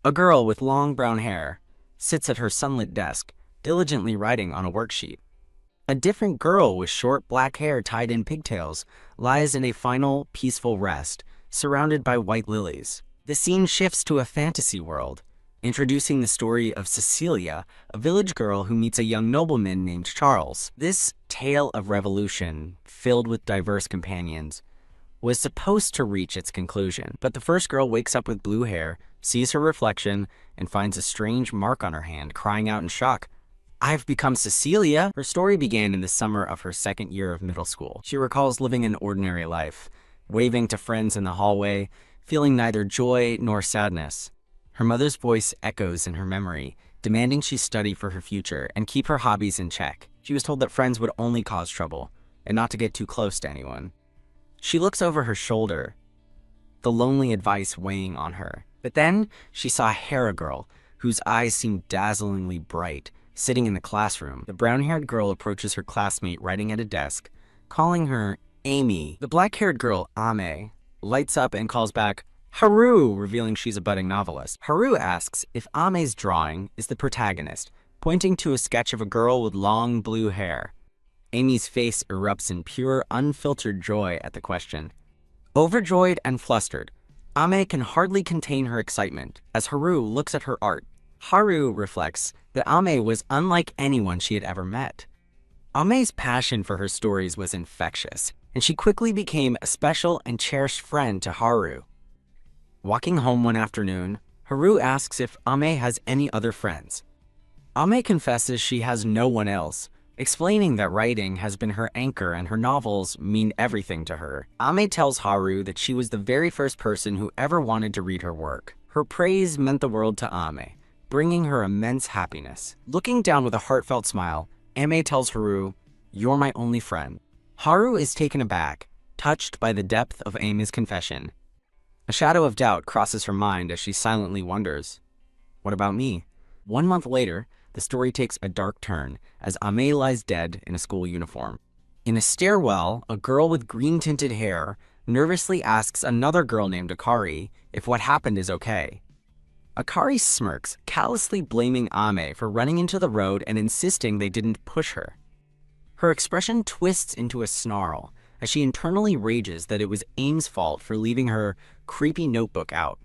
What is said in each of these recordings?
A girl with long brown hair sits at her sunlit desk, diligently writing on a worksheet. A different girl with short black hair tied in pigtails lies in a final, peaceful rest, surrounded by white lilies. The scene shifts to a fantasy world, introducing the story of Cecilia, a village girl who meets a young nobleman named Charles. This tale of revolution, filled with diverse companions, was supposed to reach its conclusion, but the first girl wakes up with blue hair, sees her reflection, and finds a strange mark on her hand, crying out in shock, "I've become Cecilia!" Her story began in the summer of her second year of middle school. She recalls living an ordinary life, waving to friends in the hallway, feeling neither joy nor sadness. Her mother's voice echoes in her memory, demanding she study for her future and keep her hobbies in check. She was told that friends would only cause trouble, and not to get too close to anyone. She looks over her shoulder, the lonely advice weighing on her. But then she saw a Hera girl, whose eyes seemed dazzlingly bright, sitting in the classroom. The brown-haired girl approaches her classmate writing at a desk, calling her Amy. The black-haired girl, Ame, lights up and calls back, "Haru," revealing she's a budding novelist. Haru asks if Ame's drawing is the protagonist, pointing to a sketch of a girl with long blue hair. Amy's face erupts in pure, unfiltered joy at the question. Overjoyed and flustered, Ame can hardly contain her excitement as Haru looks at her art. Haru reflects that Ame was unlike anyone she had ever met. Ame's passion for her stories was infectious, and she quickly became a special and cherished friend to Haru. Walking home one afternoon, Haru asks if Ame has any other friends. Ame confesses she has no one else, explaining that writing has been her anchor and her novels mean everything to her. Ame tells Haru that she was the very first person who ever wanted to read her work. Her praise meant the world to Ame, bringing her immense happiness. Looking down with a heartfelt smile, Ame tells Haru, "You're my only friend." Haru is taken aback, touched by the depth of Ame's confession. A shadow of doubt crosses her mind as she silently wonders, "What about me?" 1 month later, the story takes a dark turn as Ame lies dead in a school uniform. In a stairwell, a girl with green-tinted hair nervously asks another girl named Akari if what happened is okay. Akari smirks, callously blaming Ame for running into the road and insisting they didn't push her. Her expression twists into a snarl as she internally rages that it was Ame's fault for leaving her creepy notebook out.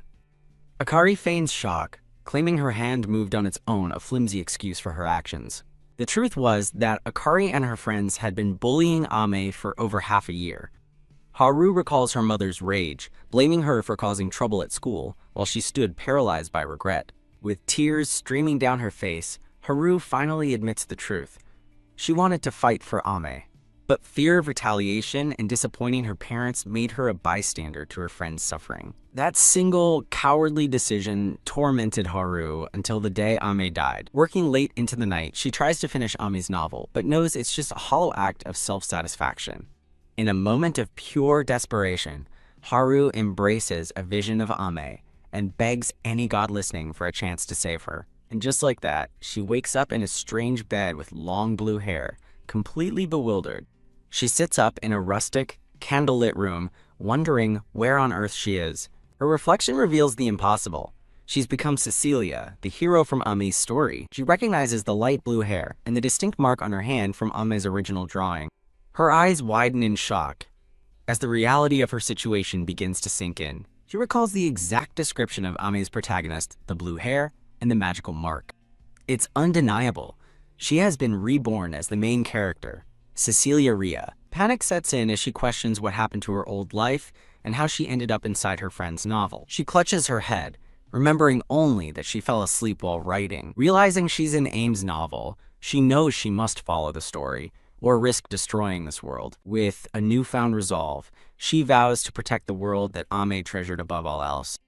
Akari feigns shock, claiming her hand moved on its own, a flimsy excuse for her actions. The truth was that Akari and her friends had been bullying Ame for over half a year. Haru recalls her mother's rage, blaming her for causing trouble at school, while she stood paralyzed by regret. With tears streaming down her face, Haru finally admits the truth. She wanted to fight for Ame, but fear of retaliation and disappointing her parents made her a bystander to her friend's suffering. That single, cowardly decision tormented Haru until the day Ame died. Working late into the night, she tries to finish Ame's novel, but knows it's just a hollow act of self-satisfaction. In a moment of pure desperation, Haru embraces a vision of Ame and begs any god listening for a chance to save her. And just like that, she wakes up in a strange bed with long blue hair, completely bewildered. She sits up in a rustic, candlelit room, wondering where on earth she is. Her reflection reveals the impossible. She's become Cecilia, the hero from Ame's story. She recognizes the light blue hair and the distinct mark on her hand from Ame's original drawing. Her eyes widen in shock as the reality of her situation begins to sink in. She recalls the exact description of Ame's protagonist, the blue hair, and the magical mark. It's undeniable. She has been reborn as the main character, Cecilia Rhea. Panic sets in as she questions what happened to her old life and how she ended up inside her friend's novel. She clutches her head, remembering only that she fell asleep while writing. Realizing she's in Ame's novel, she knows she must follow the story or risk destroying this world. With a newfound resolve, she vows to protect the world that Ame treasured above all else.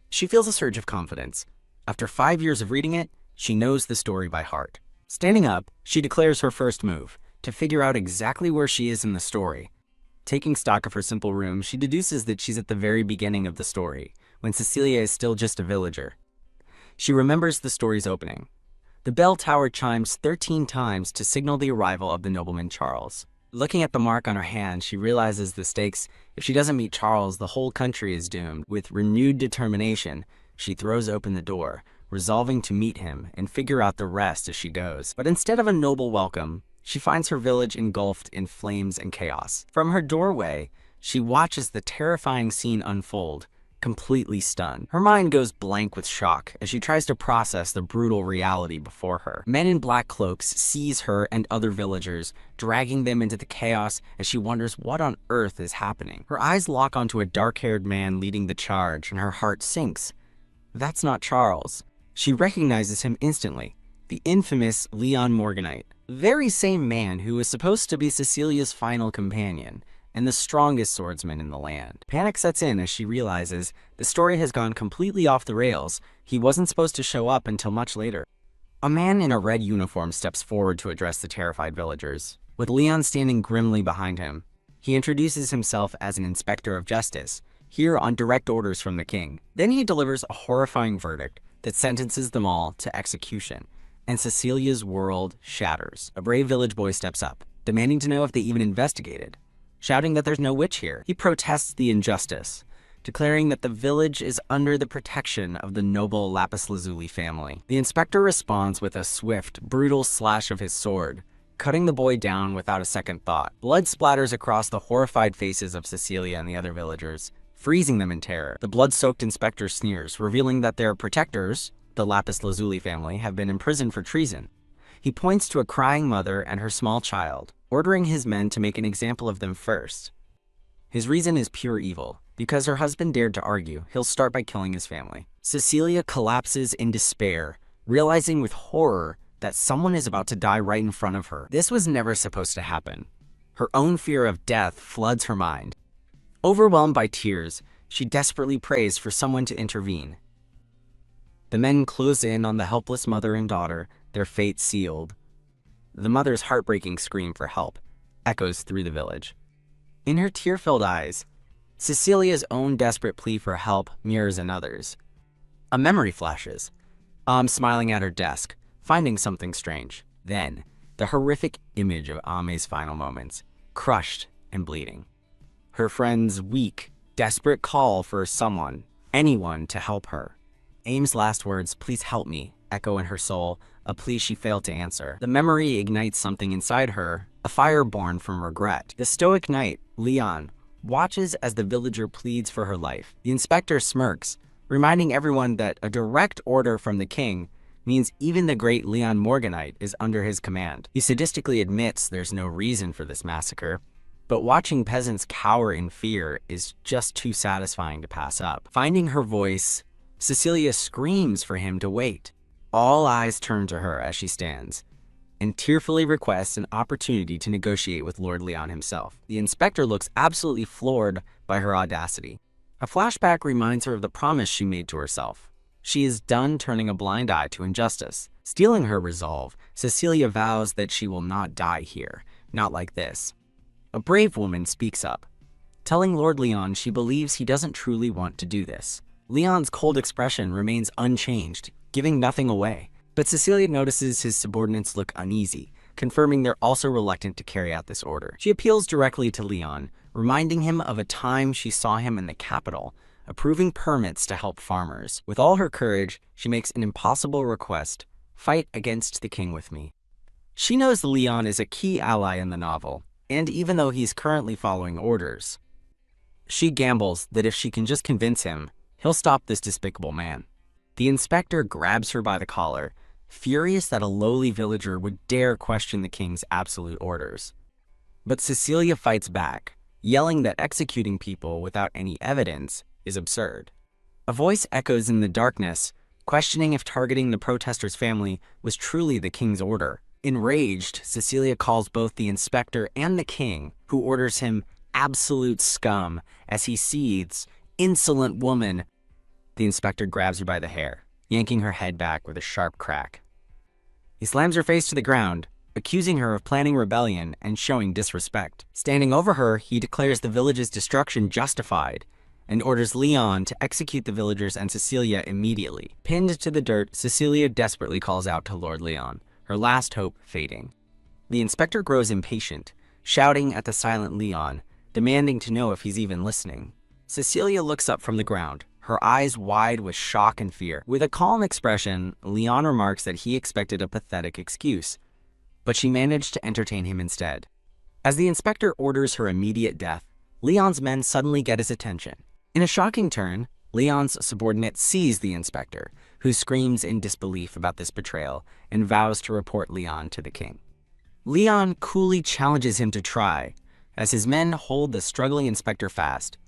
She feels a surge of confidence. After 5 years of reading it, she knows the story by heart. Standing up, she declares her first move, to figure out exactly where she is in the story. Taking stock of her simple room, she deduces that she's at the very beginning of the story, when Cecilia is still just a villager. She remembers the story's opening. The bell tower chimes 13 times to signal the arrival of the nobleman Charles. Looking at the mark on her hand, she realizes the stakes. If she doesn't meet Charles, the whole country is doomed. With renewed determination, She throws open the door, resolving to meet him and figure out the rest as she goes. But instead of a noble welcome, she finds her village engulfed in flames and chaos. From her doorway, she watches the terrifying scene unfold, completely stunned. Her mind goes blank with shock as she tries to process the brutal reality before her. Men in black cloaks seize her and other villagers, dragging them into the chaos as she wonders what on earth is happening. Her eyes lock onto a dark-haired man leading the charge, and her heart sinks. That's not Charles. She recognizes him instantly, the infamous Leon Morganite, the very same man who was supposed to be Cecilia's final companion and the strongest swordsman in the land. Panic sets in as she realizes the story has gone completely off the rails. He wasn't supposed to show up until much later. A man in a red uniform steps forward to address the terrified villagers, with Leon standing grimly behind him. He introduces himself as an inspector of justice, here on direct orders from the king. Then he delivers a horrifying verdict that sentences them all to execution, and Cecilia's world shatters. A brave village boy steps up, demanding to know if they even investigated, shouting that there's no witch here. He protests the injustice, declaring that the village is under the protection of the noble lapis lazuli family. The inspector responds with a swift, brutal slash of his sword, cutting the boy down without a second thought. Blood splatters across the horrified faces of Cecilia and the other villagers, freezing them in terror. The blood-soaked inspector sneers, revealing that their protectors, the lapis lazuli family, have been imprisoned for treason. He points to a crying mother and her small child, ordering his men to make an example of them first. His reason is pure evil. Because her husband dared to argue, he'll start by killing his family. Cecilia collapses in despair, realizing with horror that someone is about to die right in front of her. This was never supposed to happen. Her own fear of death floods her mind. Overwhelmed by tears, she desperately prays for someone to intervene. The men close in on the helpless mother and daughter, their fate sealed. The mother's heartbreaking scream for help echoes through the village. In her tear-filled eyes, Cecilia's own desperate plea for help mirrors another's. A memory flashes. Smiling at her desk, finding something strange. Then, the horrific image of Ame's final moments, crushed and bleeding. Her friend's weak, desperate call for someone, anyone, to help her. Ame's last words, "Please help me," echo in her soul, a plea she failed to answer. The memory ignites something inside her, a fire born from regret. The stoic knight, Leon, watches as the villager pleads for her life. The inspector smirks, reminding everyone that a direct order from the king means even the great Leon Morganite is under his command. He sadistically admits there's no reason for this massacre, but watching peasants cower in fear is just too satisfying to pass up. Finding her voice, Cecilia screams for him to wait. All eyes turn to her as she stands, and tearfully requests an opportunity to negotiate with Lord Leon himself. The inspector looks absolutely floored by her audacity. A flashback reminds her of the promise she made to herself. She is done turning a blind eye to injustice. Steeling her resolve, Cecilia vows that she will not die here, not like this. A brave woman speaks up, telling Lord Leon she believes he doesn't truly want to do this. Leon's cold expression remains unchanged, giving nothing away. But Cecilia notices his subordinates look uneasy, confirming they're also reluctant to carry out this order. She appeals directly to Leon, reminding him of a time she saw him in the capital, approving permits to help farmers. With all her courage, she makes an impossible request: fight against the king with me. She knows Leon is a key ally in the novel, and even though he's currently following orders, she gambles that if she can just convince him, he'll stop this despicable man. The inspector grabs her by the collar, furious that a lowly villager would dare question the king's absolute orders. But Cecilia fights back, yelling that executing people without any evidence is absurd. A voice echoes in the darkness, questioning if targeting the protesters' family was truly the king's order. Enraged, Cecilia calls both the inspector and the king, who orders him absolute scum as he seethes. "Insolent woman!" The inspector grabs her by the hair, yanking her head back with a sharp crack. He slams her face to the ground, accusing her of planning rebellion and showing disrespect. Standing over her, he declares the village's destruction justified and orders Leon to execute the villagers and Cecilia immediately. Pinned to the dirt, Cecilia desperately calls out to Lord Leon, her last hope fading. The inspector grows impatient, shouting at the silent Leon, demanding to know if he's even listening. Cecilia looks up from the ground, her eyes wide with shock and fear. With a calm expression, Leon remarks that he expected a pathetic excuse, but she managed to entertain him instead. As the inspector orders her immediate death, Leon's men suddenly get his attention. In a shocking turn, Leon's subordinate sees the inspector, who screams in disbelief about this betrayal and vows to report Leon to the king. Leon coolly challenges him to try, as his men hold the struggling inspector fast.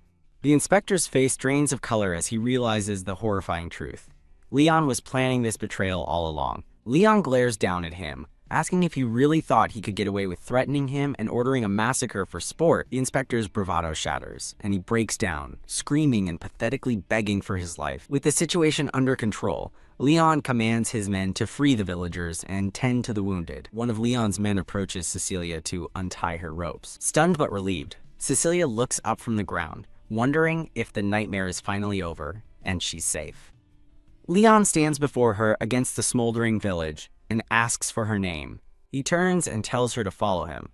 The inspector's face drains of color as he realizes the horrifying truth. Leon was planning this betrayal all along. Leon glares down at him, asking if he really thought he could get away with threatening him and ordering a massacre for sport. The inspector's bravado shatters, and he breaks down, screaming and pathetically begging for his life. With the situation under control, Leon commands his men to free the villagers and tend to the wounded. One of Leon's men approaches Cecilia to untie her ropes. Stunned but relieved, Cecilia looks up from the ground, wondering if the nightmare is finally over and she's safe. Leon stands before her against the smoldering village and asks for her name. He turns and tells her to follow him,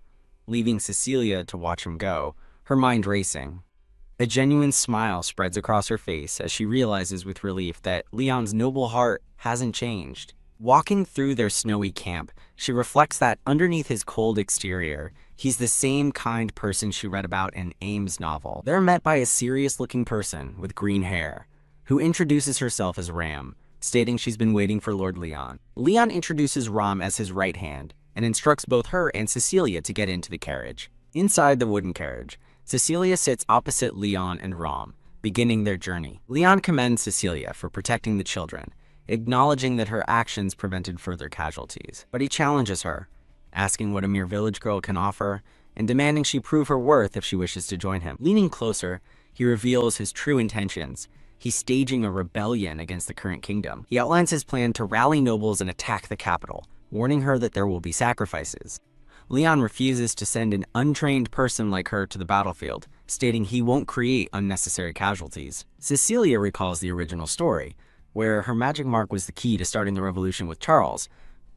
leaving Cecilia to watch him go, her mind racing. A genuine smile spreads across her face as she realizes with relief that Leon's noble heart hasn't changed. Walking through their snowy camp, she reflects that underneath his cold exterior, he's the same kind person she read about in Ames' novel. They're met by a serious-looking person with green hair, who introduces herself as Ram, stating she's been waiting for Lord Leon. Leon introduces Ram as his right hand and instructs both her and Cecilia to get into the carriage. Inside the wooden carriage, Cecilia sits opposite Leon and Ram, beginning their journey. Leon commends Cecilia for protecting the children, acknowledging that her actions prevented further casualties. But he challenges her, asking what a mere village girl can offer, and demanding she prove her worth if she wishes to join him. Leaning closer, he reveals his true intentions. He's staging a rebellion against the current kingdom. He outlines his plan to rally nobles and attack the capital, warning her that there will be sacrifices. Leon refuses to send an untrained person like her to the battlefield, stating he won't create unnecessary casualties. Cecilia recalls the original story, where her magic mark was the key to starting the revolution with Charles,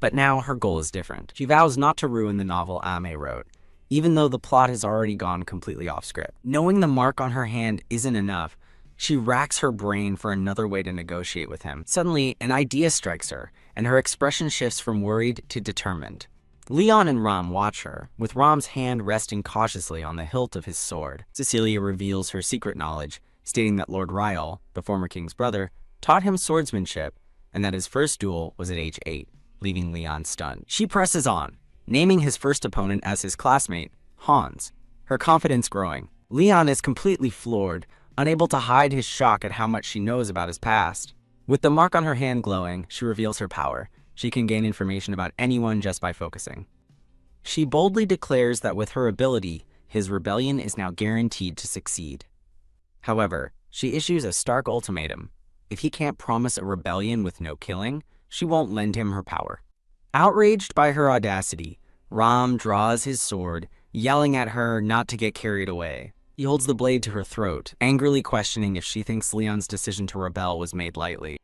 but now her goal is different. She vows not to ruin the novel Ame wrote, even though the plot has already gone completely off script. Knowing the mark on her hand isn't enough, she racks her brain for another way to negotiate with him. Suddenly, an idea strikes her, and her expression shifts from worried to determined. Leon and Ram watch her, with Ram's hand resting cautiously on the hilt of his sword. Cecilia reveals her secret knowledge, stating that Lord Ryle, the former king's brother, taught him swordsmanship, and that his first duel was at age 8, leaving Leon stunned. She presses on, naming his first opponent as his classmate, Hans, her confidence growing. Leon is completely floored, unable to hide his shock at how much she knows about his past. With the mark on her hand glowing, she reveals her power. She can gain information about anyone just by focusing. She boldly declares that with her ability, his rebellion is now guaranteed to succeed. However, she issues a stark ultimatum. If he can't promise a rebellion with no killing, she won't lend him her power. Outraged by her audacity, Ram draws his sword, yelling at her not to get carried away. He holds the blade to her throat, angrily questioning if she thinks Leon's decision to rebel was made lightly.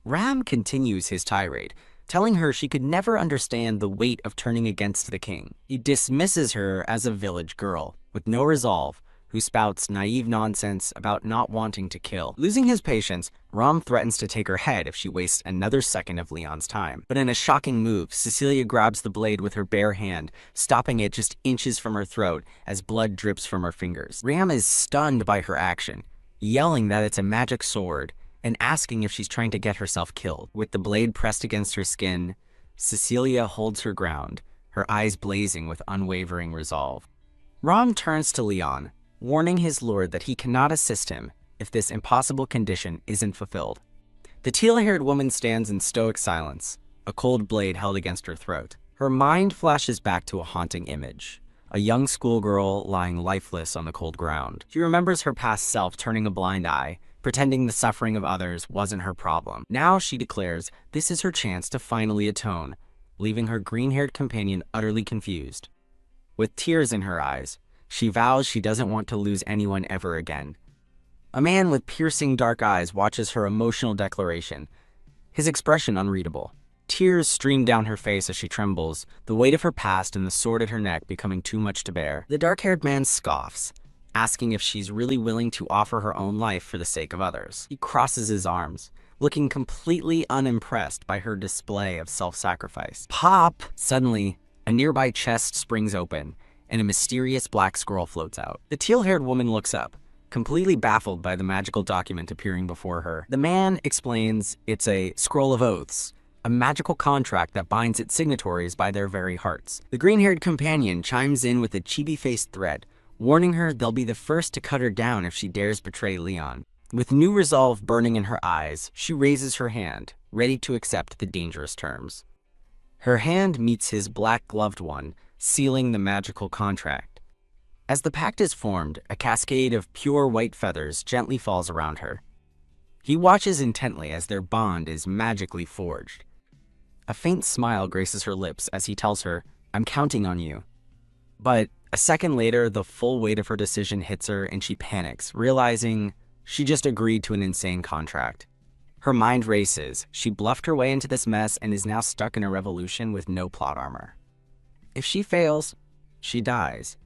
Ram continues his tirade, telling her she could never understand the weight of turning against the king. He dismisses her as a village girl, with no resolve, who spouts naive nonsense about not wanting to kill. Losing his patience, Ram threatens to take her head if she wastes another second of Leon's time. But in a shocking move, Cecilia grabs the blade with her bare hand, stopping it just inches from her throat as blood drips from her fingers. Ram is stunned by her action, yelling that it's a magic sword, and asking if she's trying to get herself killed. With the blade pressed against her skin, Cecilia holds her ground, her eyes blazing with unwavering resolve. Ram turns to Leon, warning his lord that he cannot assist him if this impossible condition isn't fulfilled. The teal-haired woman stands in stoic silence, a cold blade held against her throat. Her mind flashes back to a haunting image, a young schoolgirl lying lifeless on the cold ground. She remembers her past self turning a blind eye, pretending the suffering of others wasn't her problem. Now she declares this is her chance to finally atone, leaving her green-haired companion utterly confused. With tears in her eyes, she vows she doesn't want to lose anyone ever again. A man with piercing dark eyes watches her emotional declaration, his expression unreadable. Tears stream down her face as she trembles, the weight of her past and the sword at her neck becoming too much to bear. The dark-haired man scoffs, asking if she's really willing to offer her own life for the sake of others. He crosses his arms, looking completely unimpressed by her display of self-sacrifice. Pop! Suddenly, a nearby chest springs open, and a mysterious black scroll floats out. The teal-haired woman looks up, completely baffled by the magical document appearing before her. The man explains it's a scroll of oaths, a magical contract that binds its signatories by their very hearts. The green-haired companion chimes in with a chibi-faced threat, warning her they'll be the first to cut her down if she dares betray Leon. With new resolve burning in her eyes, she raises her hand, ready to accept the dangerous terms. Her hand meets his black-gloved one, sealing the magical contract. As the pact is formed, a cascade of pure white feathers gently falls around her. He watches intently as their bond is magically forged. A faint smile graces her lips as he tells her, "I'm counting on you." But a second later, the full weight of her decision hits her and she panics, realizing she just agreed to an insane contract. Her mind races. She bluffed her way into this mess and is now stuck in a revolution with no plot armor. If she fails, she dies.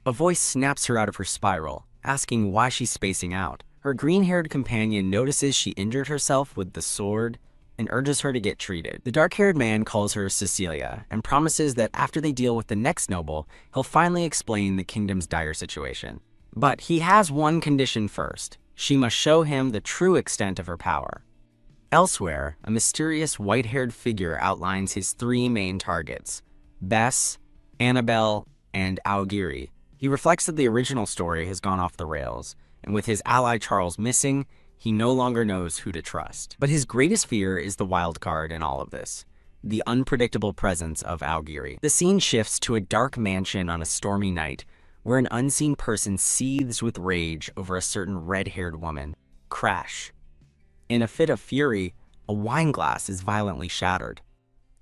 A voice snaps her out of her spiral, asking why she's spacing out. Her green-haired companion notices she injured herself with the sword and urges her to get treated. The dark-haired man calls her Cecilia and promises that after they deal with the next noble, he'll finally explain the kingdom's dire situation. But he has one condition first. She must show him the true extent of her power. Elsewhere, a mysterious white-haired figure outlines his three main targets: Bess, Annabelle, and Augiri. He reflects that the original story has gone off the rails, and with his ally Charles missing, he no longer knows who to trust. But his greatest fear is the wild card in all of this: the unpredictable presence of Augiri. The scene shifts to a dark mansion on a stormy night, where an unseen person seethes with rage over a certain red-haired woman. Crash. In a fit of fury, a wine glass is violently shattered.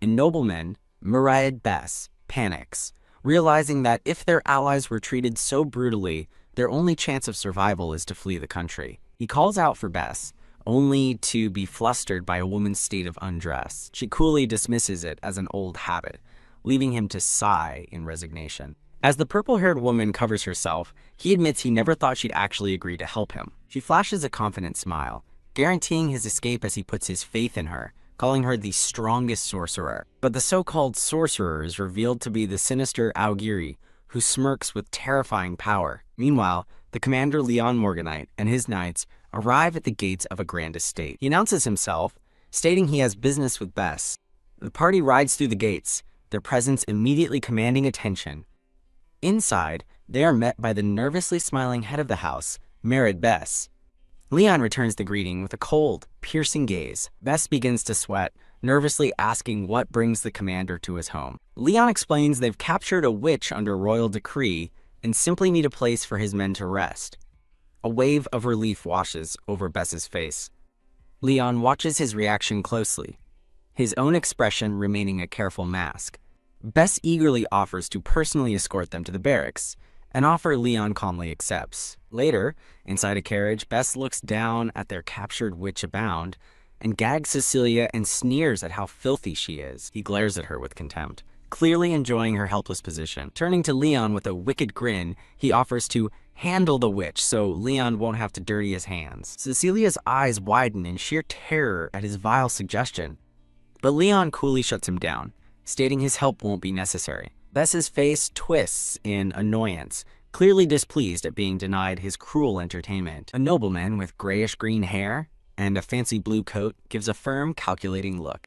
A nobleman, Murad Bess, panics, realizing that if their allies were treated so brutally, their only chance of survival is to flee the country. He calls out for Bess, only to be flustered by a woman's state of undress. She coolly dismisses it as an old habit, leaving him to sigh in resignation. As the purple-haired woman covers herself, he admits he never thought she'd actually agree to help him. She flashes a confident smile, guaranteeing his escape as he puts his faith in her, calling her the strongest sorcerer. But the so-called sorcerer is revealed to be the sinister Augiri, who smirks with terrifying power. Meanwhile, the commander Leon Morganite and his knights arrive at the gates of a grand estate. He announces himself, stating he has business with Bess. The party rides through the gates, their presence immediately commanding attention. Inside, they are met by the nervously smiling head of the house, Murad Bess. Leon returns the greeting with a cold, piercing gaze. Bess begins to sweat, nervously asking what brings the commander to his home. Leon explains they've captured a witch under royal decree and simply need a place for his men to rest. A wave of relief washes over Bess's face. Leon watches his reaction closely, his own expression remaining a careful mask. Bess eagerly offers to personally escort them to the barracks, an offer Leon calmly accepts. Later, inside a carriage, Bess looks down at their captured witch abound and gags Cecilia and sneers at how filthy she is. He glares at her with contempt, clearly enjoying her helpless position. Turning to Leon with a wicked grin, he offers to handle the witch so Leon won't have to dirty his hands. Cecilia's eyes widen in sheer terror at his vile suggestion, but Leon coolly shuts him down, stating his help won't be necessary. Bess's face twists in annoyance, clearly displeased at being denied his cruel entertainment. A nobleman with grayish-green hair and a fancy blue coat gives a firm, calculating look.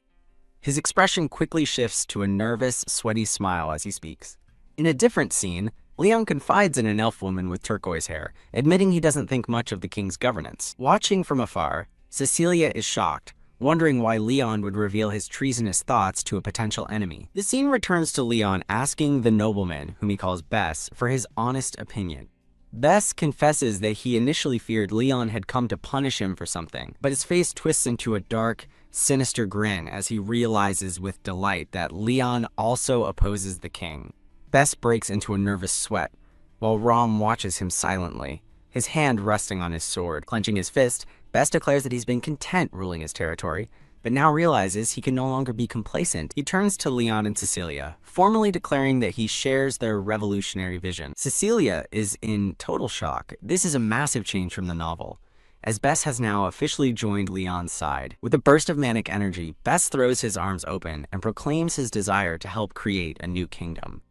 His expression quickly shifts to a nervous, sweaty smile as he speaks. In a different scene, Leon confides in an elf woman with turquoise hair, admitting he doesn't think much of the king's governance. Watching from afar, Cecilia is shocked, wondering why Leon would reveal his treasonous thoughts to a potential enemy. The scene returns to Leon asking the nobleman, whom he calls Bess, for his honest opinion. Bess confesses that he initially feared Leon had come to punish him for something, but his face twists into a dark, sinister grin as he realizes with delight that Leon also opposes the king. Bess breaks into a nervous sweat, while Rom watches him silently, his hand resting on his sword. Clenching his fist, Bess declares that he's been content ruling his territory, but now realizes he can no longer be complacent. He turns to Leon and Cecilia, formally declaring that he shares their revolutionary vision. Cecilia is in total shock. This is a massive change from the novel, as Bess has now officially joined Leon's side. With a burst of manic energy, Bess throws his arms open and proclaims his desire to help create a new kingdom.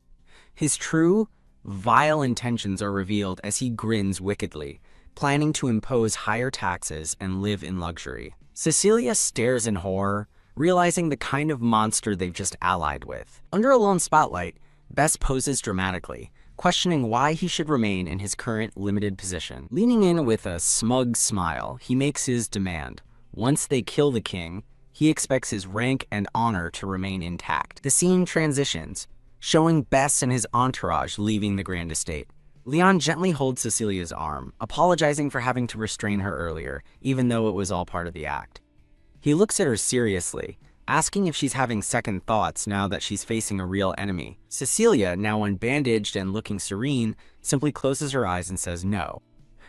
His true, vile intentions are revealed as he grins wickedly, planning to impose higher taxes and live in luxury. Cecilia stares in horror, realizing the kind of monster they've just allied with. Under a lone spotlight, Bess poses dramatically, questioning why he should remain in his current limited position. Leaning in with a smug smile, he makes his demand. Once they kill the king, he expects his rank and honor to remain intact. The scene transitions, showing Bess and his entourage leaving the grand estate. Leon gently holds Cecilia's arm, apologizing for having to restrain her earlier, even though it was all part of the act. He looks at her seriously, asking if she's having second thoughts now that she's facing a real enemy. Cecilia, now unbandaged and looking serene, simply closes her eyes and says no.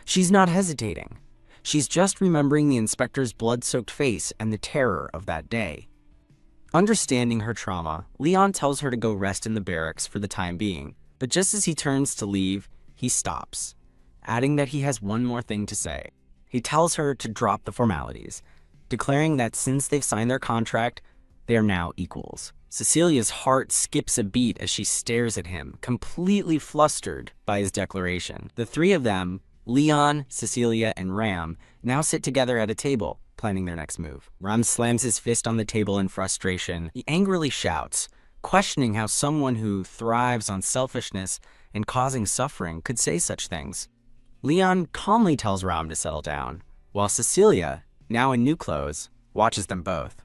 She's not hesitating. She's just remembering the inspector's blood-soaked face and the terror of that day. Understanding her trauma, Leon tells her to go rest in the barracks for the time being, but just as he turns to leave, he stops, adding that he has one more thing to say. He tells her to drop the formalities, declaring that since they've signed their contract, they are now equals. Cecilia's heart skips a beat as she stares at him, completely flustered by his declaration. The three of them, Leon, Cecilia, and Ram, now sit together at a table, planning their next move. Ram slams his fist on the table in frustration. He angrily shouts, questioning how someone who thrives on selfishness and causing suffering could say such things. Leon calmly tells Ram to settle down, while Cecilia, now in new clothes, watches them both.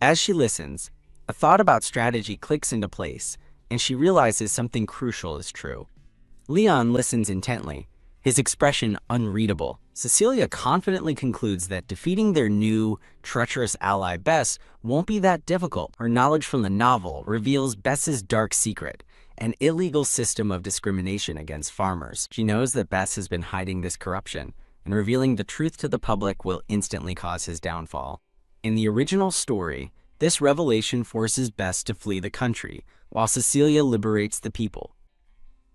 As she listens, a thought about strategy clicks into place, and she realizes something crucial is true. Leon listens intently, his expression unreadable. Cecilia confidently concludes that defeating their new, treacherous ally Bess won't be that difficult. Her knowledge from the novel reveals Bess's dark secret, an illegal system of discrimination against farmers. She knows that Bess has been hiding this corruption, and revealing the truth to the public will instantly cause his downfall. In the original story, this revelation forces Bess to flee the country, while Cecilia liberates the people.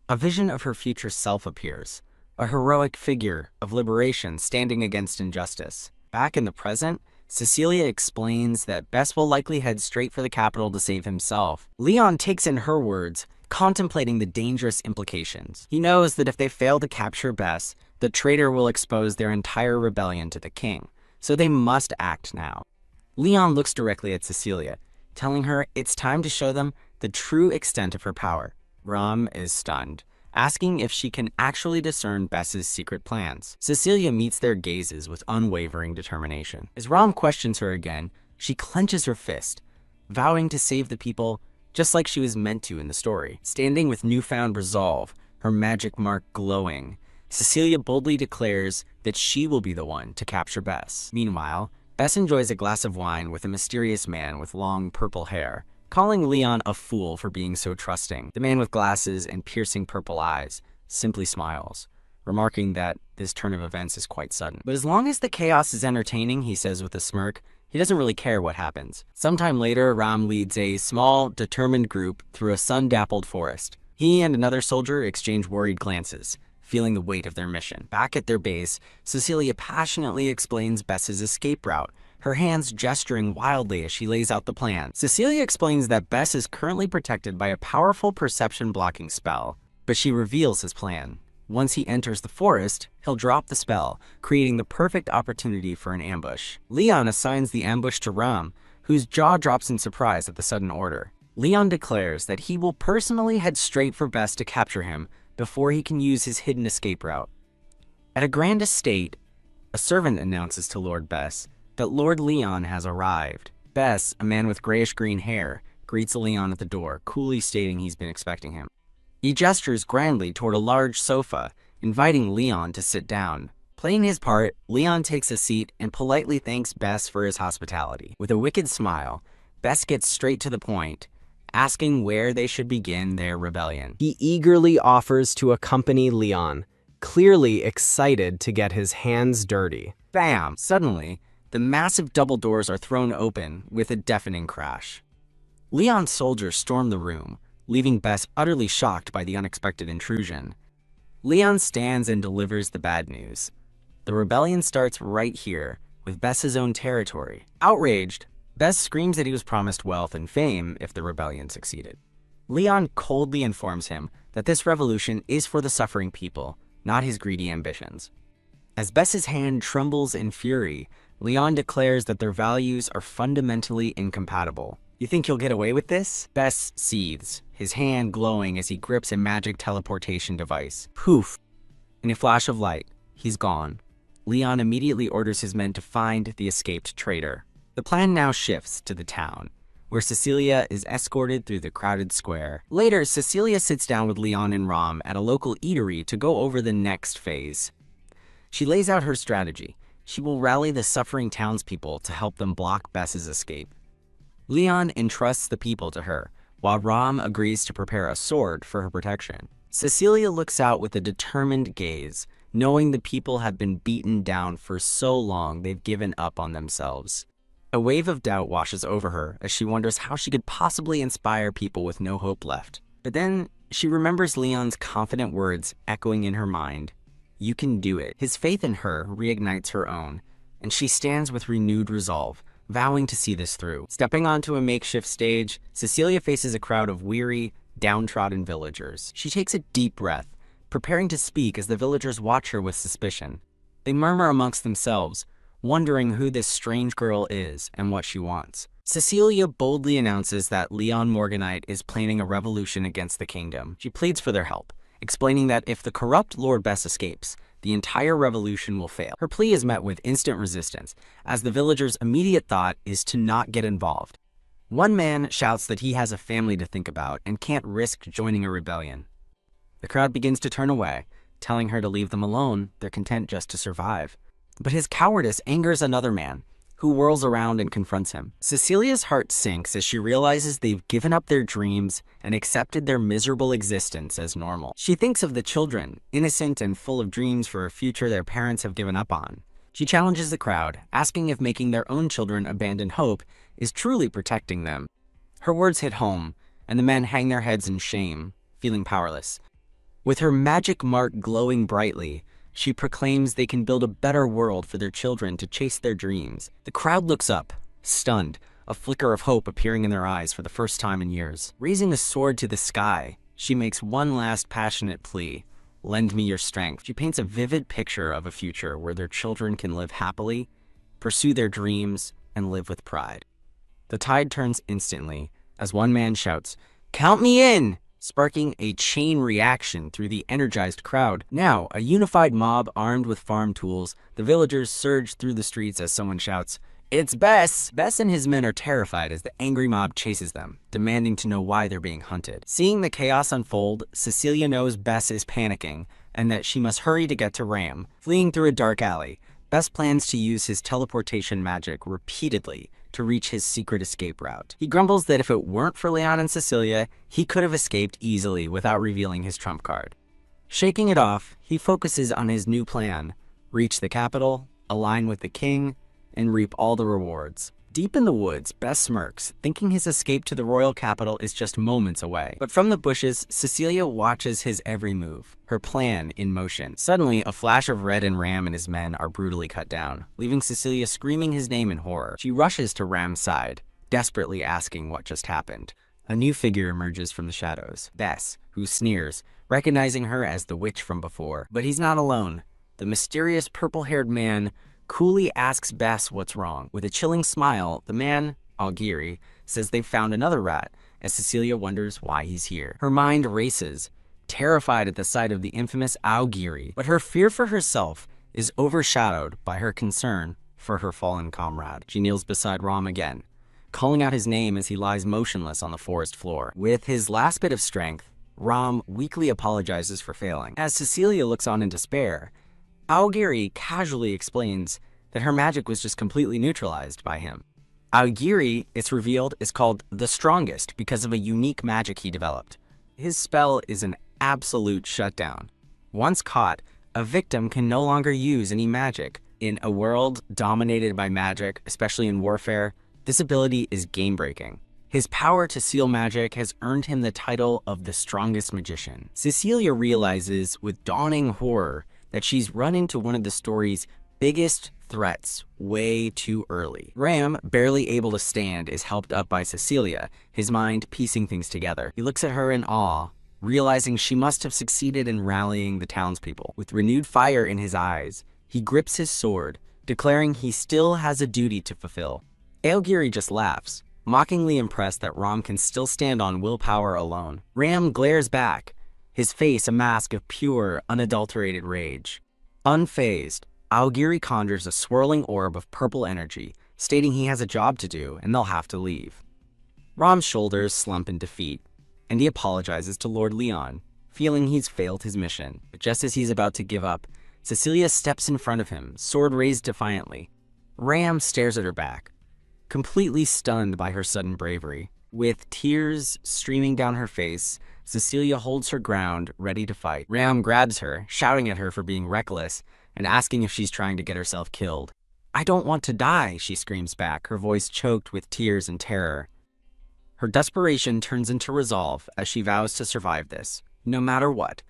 A vision of her future self appears, a heroic figure of liberation standing against injustice. Back in the present, Cecilia explains that Bess will likely head straight for the capital to save himself. Leon takes in her words, contemplating the dangerous implications. He knows that if they fail to capture Bess, the traitor will expose their entire rebellion to the king, so they must act now. Leon looks directly at Cecilia, telling her it's time to show them the true extent of her power. Ram is stunned, asking if she can actually discern Bess's secret plans. Cecilia meets their gazes with unwavering determination. As Ram questions her again, she clenches her fist, vowing to save the people just like she was meant to in the story. Standing with newfound resolve, her magic mark glowing, Cecilia boldly declares that she will be the one to capture Bess. Meanwhile, Bess enjoys a glass of wine with a mysterious man with long purple hair, calling Leon a fool for being so trusting. The man with glasses and piercing purple eyes simply smiles, remarking that this turn of events is quite sudden. But as long as the chaos is entertaining, he says with a smirk, he doesn't really care what happens. Sometime later, Ram leads a small, determined group through a sun-dappled forest. He and another soldier exchange worried glances, feeling the weight of their mission. Back at their base, Cecilia passionately explains Bess's escape route, her hands gesturing wildly as she lays out the plan. Cecilia explains that Bess is currently protected by a powerful perception-blocking spell, but she reveals his plan. Once he enters the forest, he'll drop the spell, creating the perfect opportunity for an ambush. Leon assigns the ambush to Ram, whose jaw drops in surprise at the sudden order. Leon declares that he will personally head straight for Bess to capture him before he can use his hidden escape route. At a grand estate, a servant announces to Lord Bess that Lord Leon has arrived. Bess, a man with grayish-green hair, greets Leon at the door, coolly stating he's been expecting him. He gestures grandly toward a large sofa, inviting Leon to sit down. Playing his part, Leon takes a seat and politely thanks Bess for his hospitality. With a wicked smile, Bess gets straight to the point, asking where they should begin their rebellion. He eagerly offers to accompany Leon, clearly excited to get his hands dirty. Bam! Suddenly, the massive double doors are thrown open with a deafening crash. Leon's soldiers storm the room, leaving Bess utterly shocked by the unexpected intrusion. Leon stands and delivers the bad news. The rebellion starts right here, with Bess's own territory. Outraged, Bess screams that he was promised wealth and fame if the rebellion succeeded. Leon coldly informs him that this revolution is for the suffering people, not his greedy ambitions. As Bess's hand trembles in fury, Leon declares that their values are fundamentally incompatible. "You think you'll get away with this?" Bess seethes, his hand glowing as he grips a magic teleportation device. Poof! In a flash of light, he's gone. Leon immediately orders his men to find the escaped traitor. The plan now shifts to the town, where Cecilia is escorted through the crowded square. Later, Cecilia sits down with Leon and Rom at a local eatery to go over the next phase. She lays out her strategy. She will rally the suffering townspeople to help them block Bess's escape. Leon entrusts the people to her, while Rom agrees to prepare a sword for her protection. Cecilia looks out with a determined gaze, knowing the people have been beaten down for so long they've given up on themselves. A wave of doubt washes over her as she wonders how she could possibly inspire people with no hope left. But then she remembers Leon's confident words echoing in her mind. "You can do it." His faith in her reignites her own, and she stands with renewed resolve, vowing to see this through. Stepping onto a makeshift stage, Cecilia faces a crowd of weary, downtrodden villagers. She takes a deep breath, preparing to speak as the villagers watch her with suspicion. They murmur amongst themselves, wondering who this strange girl is and what she wants. Cecilia boldly announces that Leon Morganite is planning a revolution against the kingdom. She pleads for their help, explaining that if the corrupt Lord Bess escapes, the entire revolution will fail. Her plea is met with instant resistance, as the villagers' immediate thought is to not get involved. One man shouts that he has a family to think about and can't risk joining a rebellion. The crowd begins to turn away, telling her to leave them alone, they're content just to survive. But his cowardice angers another man, who whirls around and confronts him. Cecilia's heart sinks as she realizes they've given up their dreams and accepted their miserable existence as normal. She thinks of the children, innocent and full of dreams for a future their parents have given up on. She challenges the crowd, asking if making their own children abandon hope is truly protecting them. Her words hit home, and the men hang their heads in shame, feeling powerless. With her magic mark glowing brightly, she proclaims they can build a better world for their children to chase their dreams. The crowd looks up, stunned, a flicker of hope appearing in their eyes for the first time in years. Raising a sword to the sky, she makes one last passionate plea. "Lend me your strength." She paints a vivid picture of a future where their children can live happily, pursue their dreams, and live with pride. The tide turns instantly as one man shouts, "Count me in!" sparking a chain reaction through the energized crowd. Now, a unified mob armed with farm tools, the villagers surge through the streets as someone shouts, "It's Bess!" Bess and his men are terrified as the angry mob chases them, demanding to know why they're being hunted. Seeing the chaos unfold, Cecilia knows Bess is panicking and that she must hurry to get to Ram. Fleeing through a dark alley, Bess plans to use his teleportation magic repeatedly to reach his secret escape route. He grumbles that if it weren't for Leon and Cecilia, he could have escaped easily without revealing his trump card. Shaking it off, he focuses on his new plan: reach the capital, align with the king, and reap all the rewards. Deep in the woods, Bess smirks, thinking his escape to the royal capital is just moments away. But from the bushes, Cecilia watches his every move, her plan in motion. Suddenly, a flash of red and Ram and his men are brutally cut down, leaving Cecilia screaming his name in horror. She rushes to Ram's side, desperately asking what just happened. A new figure emerges from the shadows, Bess, who sneers, recognizing her as the witch from before. But he's not alone. The mysterious purple-haired man coolly asks Bess what's wrong. With a chilling smile, the man, Algiri, says they've found another rat, as Cecilia wonders why he's here. Her mind races, terrified at the sight of the infamous Algiri, but her fear for herself is overshadowed by her concern for her fallen comrade. She kneels beside Ram again, calling out his name as he lies motionless on the forest floor. With his last bit of strength, Ram weakly apologizes for failing. As Cecilia looks on in despair, Algiri casually explains that her magic was just completely neutralized by him. Algiri, it's revealed, is called the Strongest because of a unique magic he developed. His spell is an absolute shutdown. Once caught, a victim can no longer use any magic, In a world dominated by magic, especially in warfare, this ability is game-breaking. His power to seal magic has earned him the title of the strongest magician. Cecilia realizes with dawning horror that she's run into one of the story's biggest threats way too early. Ram, barely able to stand, is helped up by Cecilia, his mind piecing things together. He looks at her in awe, realizing she must have succeeded in rallying the townspeople. With renewed fire in his eyes, he grips his sword, declaring he still has a duty to fulfill. Aogiri just laughs, mockingly impressed that Ram can still stand on willpower alone. Ram glares back, his face a mask of pure, unadulterated rage. Unfazed, Aogiri conjures a swirling orb of purple energy, stating he has a job to do and they'll have to leave. Ram's shoulders slump in defeat, and he apologizes to Lord Leon, feeling he's failed his mission. But just as he's about to give up, Cecilia steps in front of him, sword raised defiantly. Ram stares at her back, completely stunned by her sudden bravery. With tears streaming down her face, Cecilia holds her ground, ready to fight. Ram grabs her, shouting at her for being reckless, and asking if she's trying to get herself killed. "I don't want to die," she screams back, her voice choked with tears and terror. Her desperation turns into resolve as she vows to survive this, no matter what.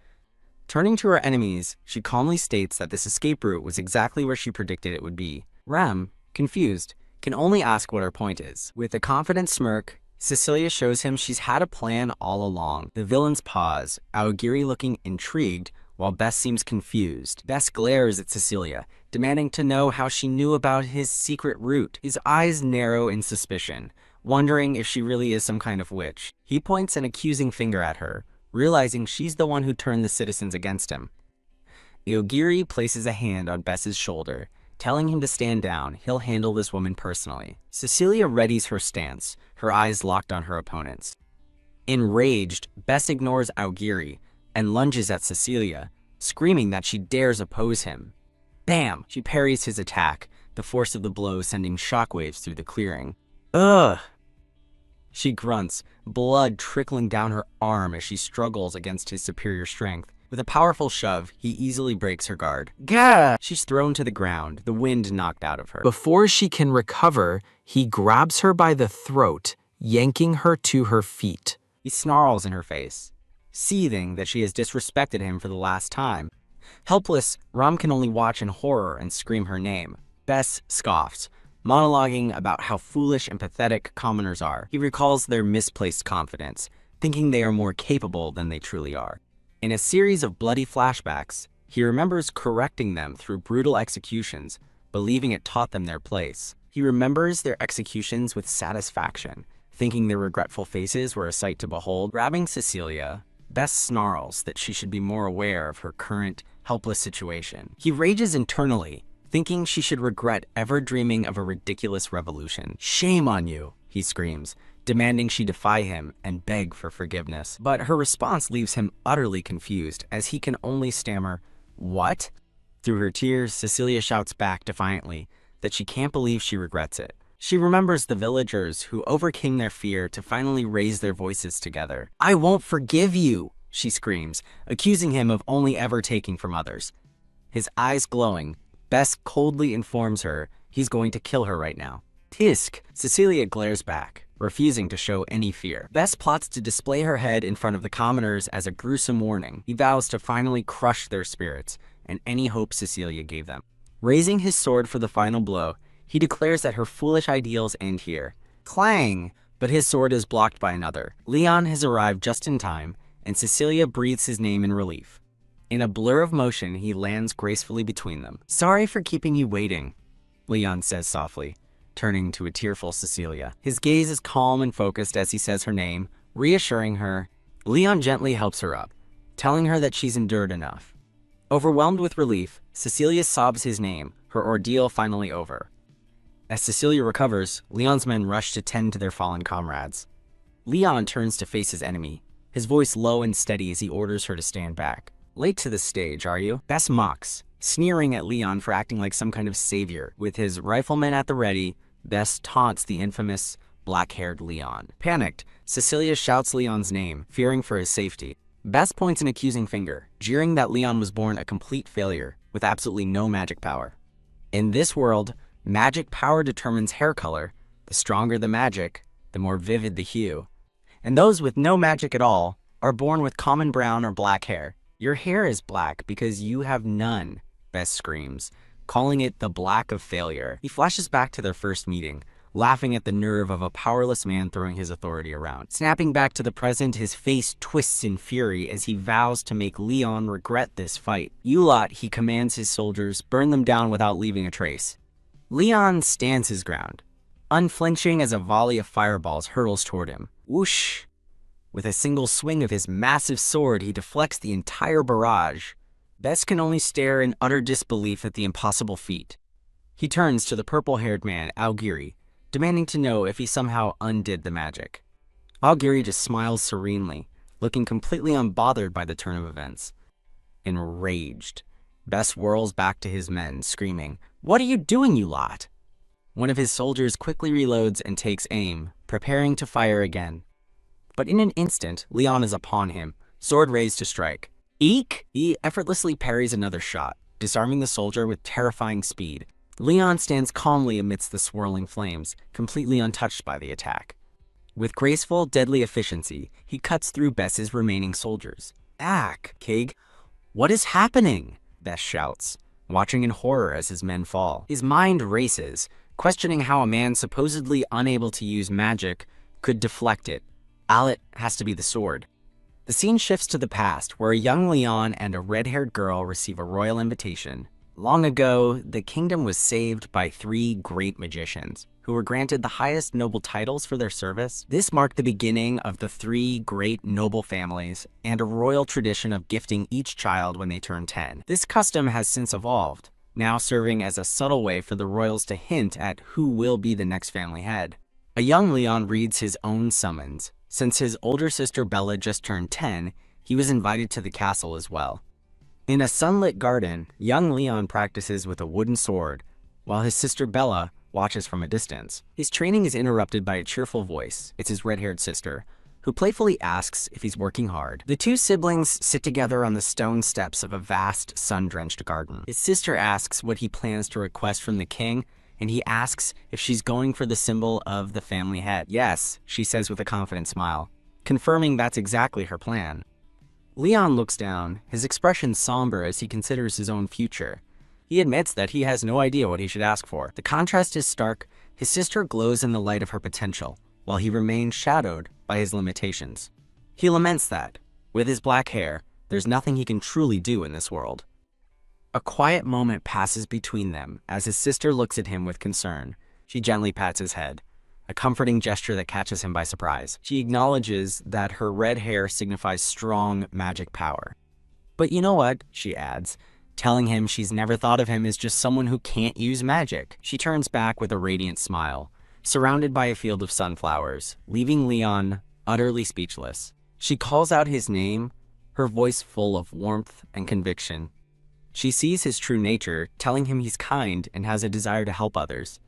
Turning to her enemies, she calmly states that this escape route was exactly where she predicted it would be. Ram, confused, can only ask what her point is. With a confident smirk, Cecilia shows him she's had a plan all along. The villains pause, Aogiri looking intrigued, while Bess seems confused. Bess glares at Cecilia, demanding to know how she knew about his secret route. His eyes narrow in suspicion, wondering if she really is some kind of witch. He points an accusing finger at her, realizing she's the one who turned the citizens against him. Aogiri places a hand on Bess's shoulder, telling him to stand down. He'll handle this woman personally. Cecilia readies her stance, her eyes locked on her opponents. Enraged, Bess ignores Aogiri and lunges at Cecilia, screaming that she dares oppose him. Bam! She parries his attack, the force of the blow sending shockwaves through the clearing. Ugh! She grunts, blood trickling down her arm as she struggles against his superior strength. With a powerful shove, he easily breaks her guard. Gah! She's thrown to the ground, the wind knocked out of her. Before she can recover, he grabs her by the throat, yanking her to her feet. He snarls in her face, seething that she has disrespected him for the last time. Helpless, Ram can only watch in horror and scream her name. Bess scoffs, monologuing about how foolish and pathetic commoners are. He recalls their misplaced confidence, thinking they are more capable than they truly are. In a series of bloody flashbacks, he remembers correcting them through brutal executions, believing it taught them their place. He remembers their executions with satisfaction, thinking their regretful faces were a sight to behold. Grabbing Cecilia, Bess snarls that she should be more aware of her current, helpless situation. He rages internally, thinking she should regret ever dreaming of a ridiculous revolution. "Shame on you," he screams, demanding she defy him and beg for forgiveness. But her response leaves him utterly confused, as he can only stammer, "What?" Through her tears, Cecilia shouts back defiantly that she can't believe she regrets it. She remembers the villagers who overcame their fear to finally raise their voices together. "I won't forgive you," she screams, accusing him of only ever taking from others. His eyes glowing, Bess coldly informs her he's going to kill her right now. Tisk! Cecilia glares back, refusing to show any fear. Bess plots to display her head in front of the commoners as a gruesome warning. He vows to finally crush their spirits and any hope Cecilia gave them. Raising his sword for the final blow, he declares that her foolish ideals end here. Clang! But his sword is blocked by another. Leon has arrived just in time, and Cecilia breathes his name in relief. In a blur of motion, he lands gracefully between them. "Sorry for keeping you waiting," Leon says softly, turning to a tearful Cecilia. His gaze is calm and focused as he says her name, reassuring her. Leon gently helps her up, telling her that she's endured enough. Overwhelmed with relief, Cecilia sobs his name, her ordeal finally over. As Cecilia recovers, Leon's men rush to tend to their fallen comrades. Leon turns to face his enemy, his voice low and steady as he orders her to stand back. "Late to the stage, are you?" Bess mocks, sneering at Leon for acting like some kind of savior. With his riflemen at the ready, Bess taunts the infamous black-haired Leon. Panicked, Cecilia shouts Leon's name, fearing for his safety. Bess points an accusing finger, jeering that Leon was born a complete failure, with absolutely no magic power. In this world, magic power determines hair color. The stronger the magic, the more vivid the hue. And those with no magic at all are born with common brown or black hair. Your hair is black because you have none, Bess screams, calling it the black of failure. He flashes back to their first meeting, laughing at the nerve of a powerless man throwing his authority around. Snapping back to the present, his face twists in fury as he vows to make Leon regret this fight. You lot, he commands his soldiers, burn them down without leaving a trace. Leon stands his ground, unflinching as a volley of fireballs hurtles toward him. Whoosh! With a single swing of his massive sword, he deflects the entire barrage. Bess can only stare in utter disbelief at the impossible feat. He turns to the purple-haired man, Aogiri, demanding to know if he somehow undid the magic. Aogiri just smiles serenely, looking completely unbothered by the turn of events. Enraged, Bess whirls back to his men, screaming, "What are you doing, you lot?" One of his soldiers quickly reloads and takes aim, preparing to fire again. But in an instant, Leon is upon him, sword raised to strike. Eek! He effortlessly parries another shot, disarming the soldier with terrifying speed. Leon stands calmly amidst the swirling flames, completely untouched by the attack. With graceful, deadly efficiency, he cuts through Bess's remaining soldiers. "Ack, Kig! What is happening?" Bess shouts, watching in horror as his men fall. His mind races, questioning how a man supposedly unable to use magic could deflect it. It has to be the sword. The scene shifts to the past, where a young Leon and a red-haired girl receive a royal invitation. Long ago, the kingdom was saved by 3 great magicians, who were granted the highest noble titles for their service. This marked the beginning of the 3 great noble families and a royal tradition of gifting each child when they turn 10. This custom has since evolved, now serving as a subtle way for the royals to hint at who will be the next family head. A young Leon reads his own summons. Since his older sister Bella just turned 10, he was invited to the castle as well. In a sunlit garden, young Leon practices with a wooden sword, while his sister Bella watches from a distance. His training is interrupted by a cheerful voice. It's his red-haired sister, who playfully asks if he's working hard. The 2 siblings sit together on the stone steps of a vast, sun-drenched garden. His sister asks what he plans to request from the king, and he asks if she's going for the symbol of the family head. "Yes," she says with a confident smile, confirming that's exactly her plan. Leon looks down, his expression somber as he considers his own future. He admits that he has no idea what he should ask for. The contrast is stark. His sister glows in the light of her potential, while he remains shadowed by his limitations. He laments that, with his black hair, there's nothing he can truly do in this world. A quiet moment passes between them as his sister looks at him with concern. She gently pats his head, a comforting gesture that catches him by surprise. She acknowledges that her red hair signifies strong magic power. "But you know what?" she adds, telling him she's never thought of him as just someone who can't use magic. She turns back with a radiant smile, surrounded by a field of sunflowers, leaving Leon utterly speechless. She calls out his name, her voice full of warmth and conviction. She sees his true nature, telling him he's kind and has a desire to help others.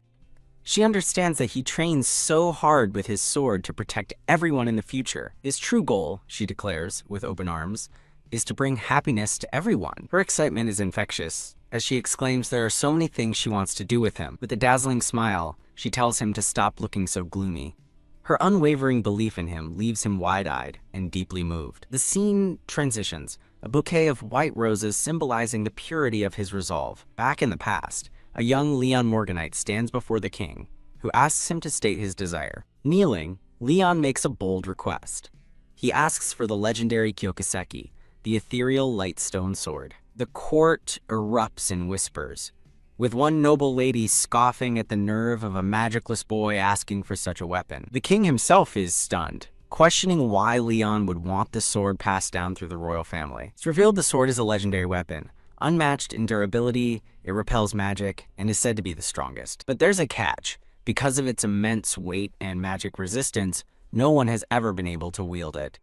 She understands that he trains so hard with his sword to protect everyone in the future. His true goal, she declares with open arms, is to bring happiness to everyone. Her excitement is infectious, as she exclaims there are so many things she wants to do with him. With a dazzling smile, she tells him to stop looking so gloomy. Her unwavering belief in him leaves him wide-eyed and deeply moved. The scene transitions, a bouquet of white roses symbolizing the purity of his resolve. Back in the past, a young Leon Morganite stands before the king, who asks him to state his desire. Kneeling, Leon makes a bold request. He asks for the legendary Kyokuseki, the ethereal light stone sword. The court erupts in whispers, with one noble lady scoffing at the nerve of a magicless boy asking for such a weapon. The king himself is stunned, questioning why Leon would want the sword passed down through the royal family. It's revealed the sword is a legendary weapon. Unmatched in durability, it repels magic, and is said to be the strongest. But there's a catch. Because of its immense weight and magic resistance, no one has ever been able to wield it.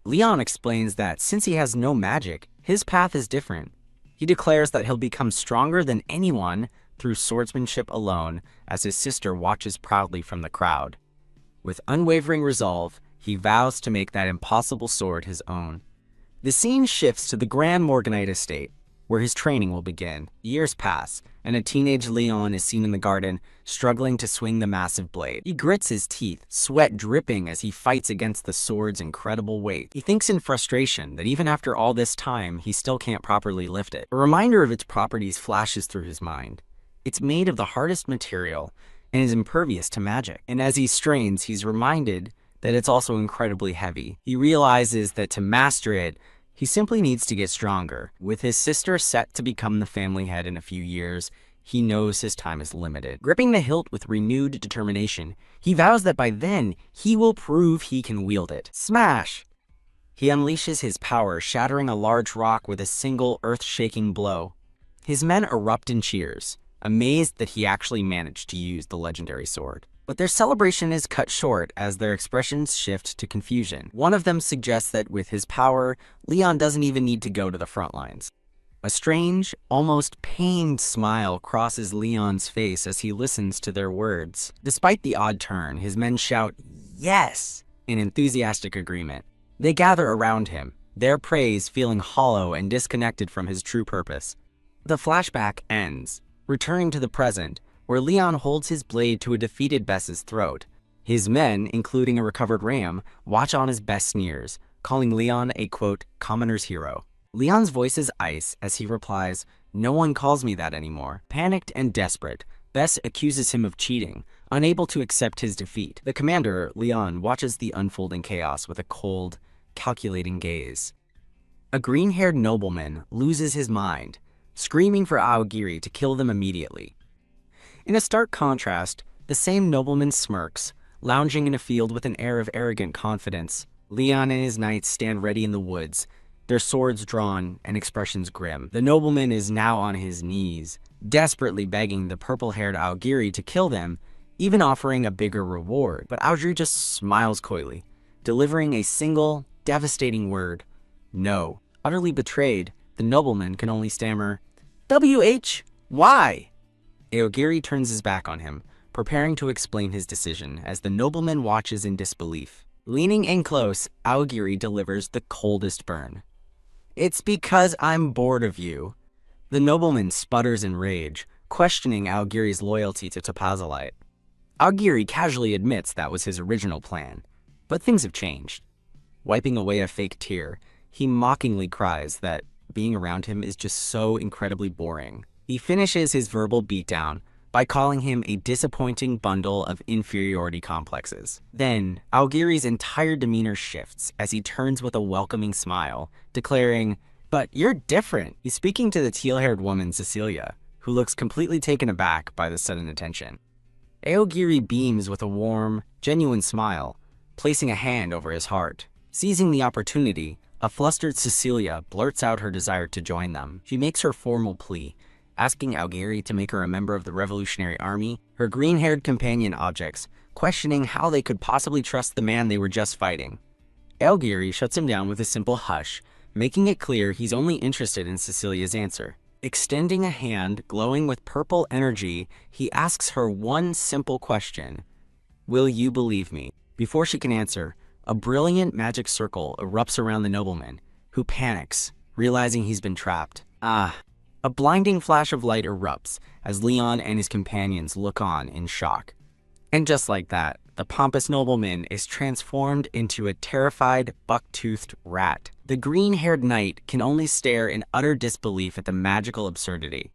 Leon explains that since he has no magic, his path is different. He declares that he'll become stronger than anyone through swordsmanship alone, as his sister watches proudly from the crowd. With unwavering resolve, he vows to make that impossible sword his own. The scene shifts to the Grand Morganite estate, where his training will begin. Years pass, and a teenage Leon is seen in the garden, struggling to swing the massive blade. He grits his teeth, sweat dripping as he fights against the sword's incredible weight. He thinks in frustration that even after all this time, he still can't properly lift it. A reminder of its properties flashes through his mind. It's made of the hardest material and is impervious to magic. And as he strains, he's reminded that it's also incredibly heavy. He realizes that to master it, he simply needs to get stronger. With his sister set to become the family head in a few years, he knows his time is limited. Gripping the hilt with renewed determination, he vows that by then, he will prove he can wield it. Smash! He unleashes his power, shattering a large rock with a single earth-shaking blow. His men erupt in cheers, amazed that he actually managed to use the legendary sword. But their celebration is cut short as their expressions shift to confusion. One of them suggests that with his power, Leon doesn't even need to go to the front lines. A strange, almost pained smile crosses Leon's face as he listens to their words. Despite the odd turn, his men shout, "Yes!" in enthusiastic agreement. They gather around him, their praise feeling hollow and disconnected from his true purpose. The flashback ends, returning to the present, where Leon holds his blade to a defeated Bess's throat. His men, including a recovered ram, watch on as Bess sneers, calling Leon a, quote, commoner's hero. Leon's voice is ice as he replies, "No one calls me that anymore." Panicked and desperate, Bess accuses him of cheating, unable to accept his defeat. The commander, Leon, watches the unfolding chaos with a cold, calculating gaze. A green-haired nobleman loses his mind, screaming for Aogiri to kill them immediately. In a stark contrast, the same nobleman smirks, lounging in a field with an air of arrogant confidence. Leon and his knights stand ready in the woods, their swords drawn and expressions grim. The nobleman is now on his knees, desperately begging the purple-haired Aogiri to kill them, even offering a bigger reward. But Aogiri just smiles coyly, delivering a single, devastating word, no. Utterly betrayed, the nobleman can only stammer, "WH-Y?" Aogiri turns his back on him, preparing to explain his decision as the nobleman watches in disbelief. Leaning in close, Aogiri delivers the coldest burn. "It's because I'm bored of you." The nobleman sputters in rage, questioning Aogiri's loyalty to Topazolite. Aogiri casually admits that was his original plan, but things have changed. Wiping away a fake tear, he mockingly cries that being around him is just so incredibly boring. He finishes his verbal beatdown by calling him a disappointing bundle of inferiority complexes. Then, Aogiri's entire demeanor shifts as he turns with a welcoming smile, declaring, "But you're different." He's speaking to the teal-haired woman, Cecilia, who looks completely taken aback by the sudden attention. Aogiri beams with a warm, genuine smile, placing a hand over his heart. Seizing the opportunity, a flustered Cecilia blurts out her desire to join them. She makes her formal plea, asking Aogiri to make her a member of the Revolutionary Army. Her green-haired companion objects, questioning how they could possibly trust the man they were just fighting. Aogiri shuts him down with a simple hush, making it clear he's only interested in Cecilia's answer. Extending a hand glowing with purple energy, he asks her one simple question, "Will you believe me?" Before she can answer, a brilliant magic circle erupts around the nobleman, who panics, realizing he's been trapped. A blinding flash of light erupts as Leon and his companions look on in shock. And just like that, the pompous nobleman is transformed into a terrified, buck-toothed rat. The green-haired knight can only stare in utter disbelief at the magical absurdity.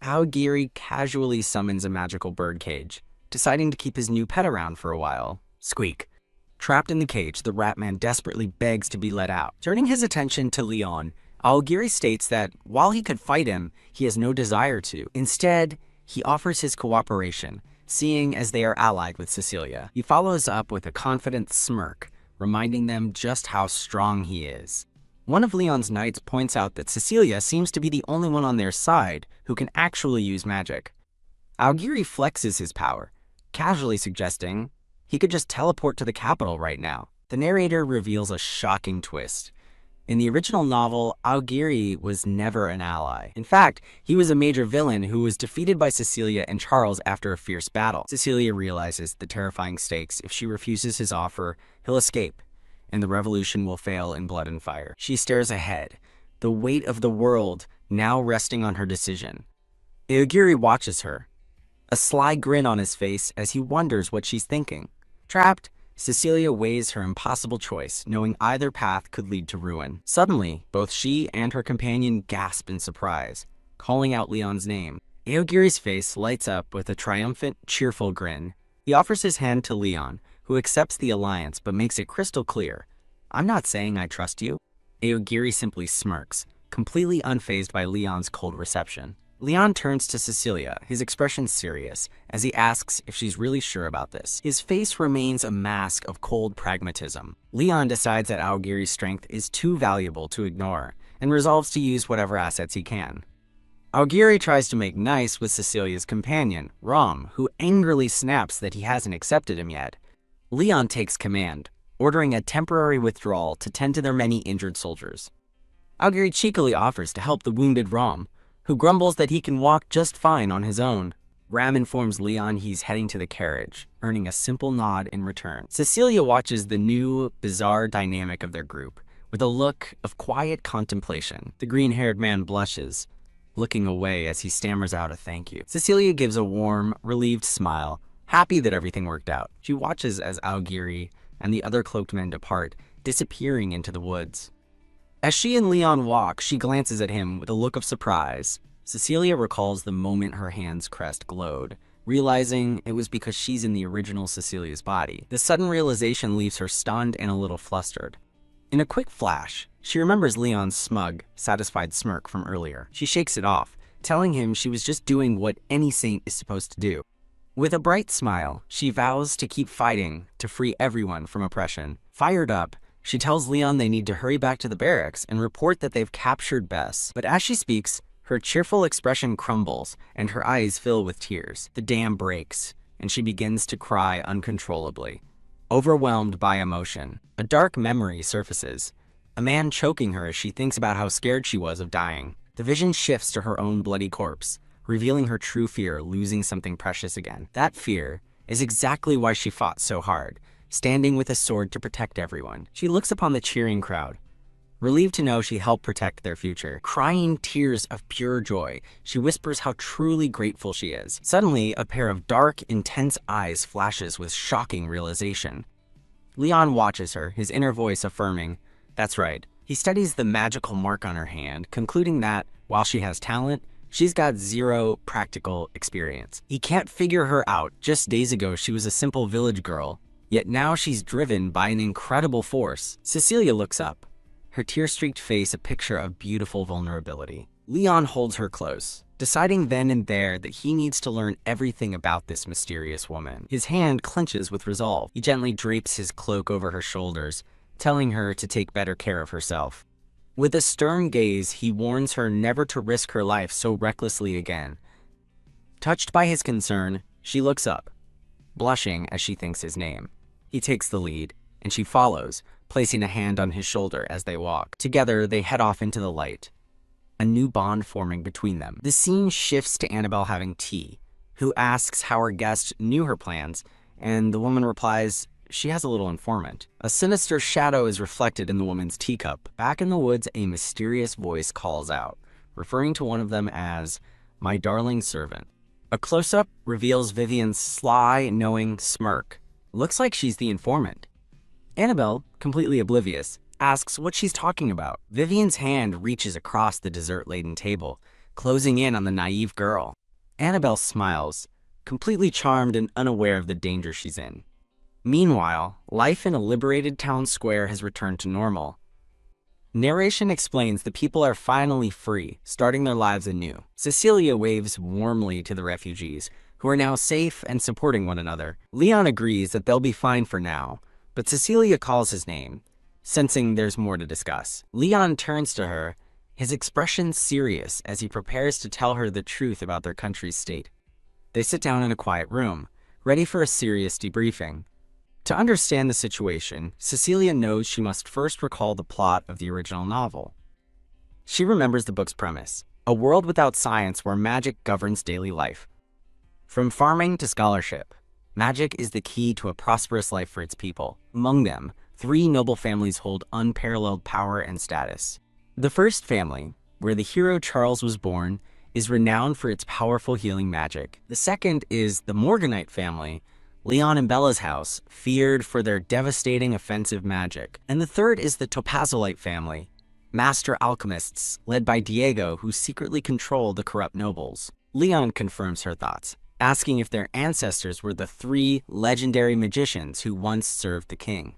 Aogiri casually summons a magical birdcage, deciding to keep his new pet around for a while. Squeak. Trapped in the cage, the rat man desperately begs to be let out. Turning his attention to Leon, Aogiri states that while he could fight him, he has no desire to. Instead, he offers his cooperation, seeing as they are allied with Cecilia. He follows up with a confident smirk, reminding them just how strong he is. One of Leon's knights points out that Cecilia seems to be the only one on their side who can actually use magic. Aogiri flexes his power, casually suggesting he could just teleport to the capital right now. The narrator reveals a shocking twist. In the original novel, Aogiri was never an ally. In fact, he was a major villain who was defeated by Cecilia and Charles after a fierce battle. Cecilia realizes the terrifying stakes. If she refuses his offer, he'll escape, and the revolution will fail in blood and fire. She stares ahead, the weight of the world now resting on her decision. Aogiri watches her, a sly grin on his face as he wonders what she's thinking. Trapped, Cecilia weighs her impossible choice, knowing either path could lead to ruin. Suddenly, both she and her companion gasp in surprise, calling out Leon's name. Aogiri's face lights up with a triumphant, cheerful grin. He offers his hand to Leon, who accepts the alliance but makes it crystal clear. "I'm not saying I trust you." Aogiri simply smirks, completely unfazed by Leon's cold reception. Leon turns to Cecilia, his expression serious, as he asks if she's really sure about this. His face remains a mask of cold pragmatism. Leon decides that Aogiri's strength is too valuable to ignore, and resolves to use whatever assets he can. Aogiri tries to make nice with Cecilia's companion, Rom, who angrily snaps that he hasn't accepted him yet. Leon takes command, ordering a temporary withdrawal to tend to their many injured soldiers. Aogiri cheekily offers to help the wounded Rom, who grumbles that he can walk just fine on his own. Ram informs Leon he's heading to the carriage, earning a simple nod in return. Cecilia watches the new, bizarre dynamic of their group, with a look of quiet contemplation. The green-haired man blushes, looking away as he stammers out a thank you. Cecilia gives a warm, relieved smile, happy that everything worked out. She watches as Aogiri and the other cloaked men depart, disappearing into the woods. As she and Leon walk, she glances at him with a look of surprise. Cecilia recalls the moment her hand's crest glowed, realizing it was because she's in the original Cecilia's body. The sudden realization leaves her stunned and a little flustered. In a quick flash, she remembers Leon's smug, satisfied smirk from earlier. She shakes it off, telling him she was just doing what any saint is supposed to do. With a bright smile, she vows to keep fighting to free everyone from oppression. Fired up, she tells Leon they need to hurry back to the barracks and report that they've captured Bess. But as she speaks, her cheerful expression crumbles and her eyes fill with tears. The dam breaks, and she begins to cry uncontrollably, overwhelmed by emotion. A dark memory surfaces, a man choking her as she thinks about how scared she was of dying. The vision shifts to her own bloody corpse, revealing her true fear, losing something precious again. That fear is exactly why she fought so hard, standing with a sword to protect everyone. She looks upon the cheering crowd, relieved to know she helped protect their future. Crying tears of pure joy, she whispers how truly grateful she is. Suddenly, a pair of dark, intense eyes flashes with shocking realization. Leon watches her, his inner voice affirming, "That's right." He studies the magical mark on her hand, concluding that, while she has talent, she's got zero practical experience. He can't figure her out. Just days ago, she was a simple village girl, yet now she's driven by an incredible force. Cecilia looks up, her tear-streaked face a picture of beautiful vulnerability. Leon holds her close, deciding then and there that he needs to learn everything about this mysterious woman. His hand clenches with resolve. He gently drapes his cloak over her shoulders, telling her to take better care of herself. With a stern gaze, he warns her never to risk her life so recklessly again. Touched by his concern, she looks up, blushing as she thinks his name. He takes the lead, and she follows, placing a hand on his shoulder as they walk. Together, they head off into the light, a new bond forming between them. The scene shifts to Annabelle having tea, who asks how her guest knew her plans, and the woman replies, she has a little informant. A sinister shadow is reflected in the woman's teacup. Back in the woods, a mysterious voice calls out, referring to one of them as, "My darling servant." A close-up reveals Vivian's sly, knowing smirk. Looks like she's the informant. Annabelle, completely oblivious, asks what she's talking about. Vivian's hand reaches across the dessert-laden table, closing in on the naive girl. Annabelle smiles, completely charmed and unaware of the danger she's in. Meanwhile, life in a liberated town square has returned to normal. Narration explains the people are finally free, starting their lives anew. Cecilia waves warmly to the refugees, who are now safe and supporting one another. Leon agrees that they'll be fine for now, but Cecilia calls his name, sensing there's more to discuss. Leon turns to her, his expression serious as he prepares to tell her the truth about their country's state. They sit down in a quiet room, ready for a serious debriefing. To understand the situation, Cecilia knows she must first recall the plot of the original novel. She remembers the book's premise, a world without science where magic governs daily life. From farming to scholarship, magic is the key to a prosperous life for its people. Among them, 3 noble families hold unparalleled power and status. The first family, where the hero Charles was born, is renowned for its powerful healing magic. The second is the Morganite family, Leon and Bella's house, feared for their devastating offensive magic. And the third is the Topazolite family, master alchemists led by Diego, who secretly control the corrupt nobles. Leon confirms her thoughts, asking if their ancestors were the 3 legendary magicians who once served the king.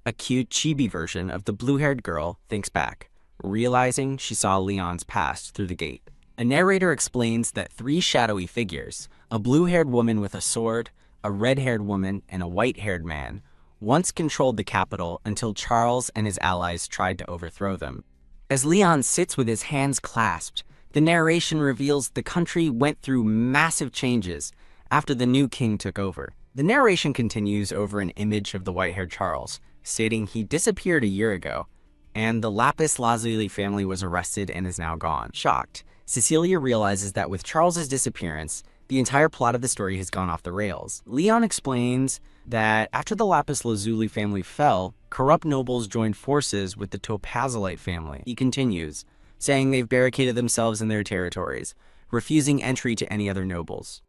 A cute chibi version of the blue-haired girl thinks back, realizing she saw Leon's past through the gate. A narrator explains that 3 shadowy figures, a blue-haired woman with a sword, a red-haired woman, and a white-haired man, once controlled the capital until Charles and his allies tried to overthrow them. As Leon sits with his hands clasped, the narration reveals the country went through massive changes after the new king took over. The narration continues over an image of the white-haired Charles, stating he disappeared a year ago, and the Lapis Lazuli family was arrested and is now gone. Shocked, Cecilia realizes that with Charles's disappearance, the entire plot of the story has gone off the rails. Leon explains that after the Lapis Lazuli family fell, corrupt nobles joined forces with the Topazolite family. He continues, saying they've barricaded themselves in their territories, refusing entry to any other nobles.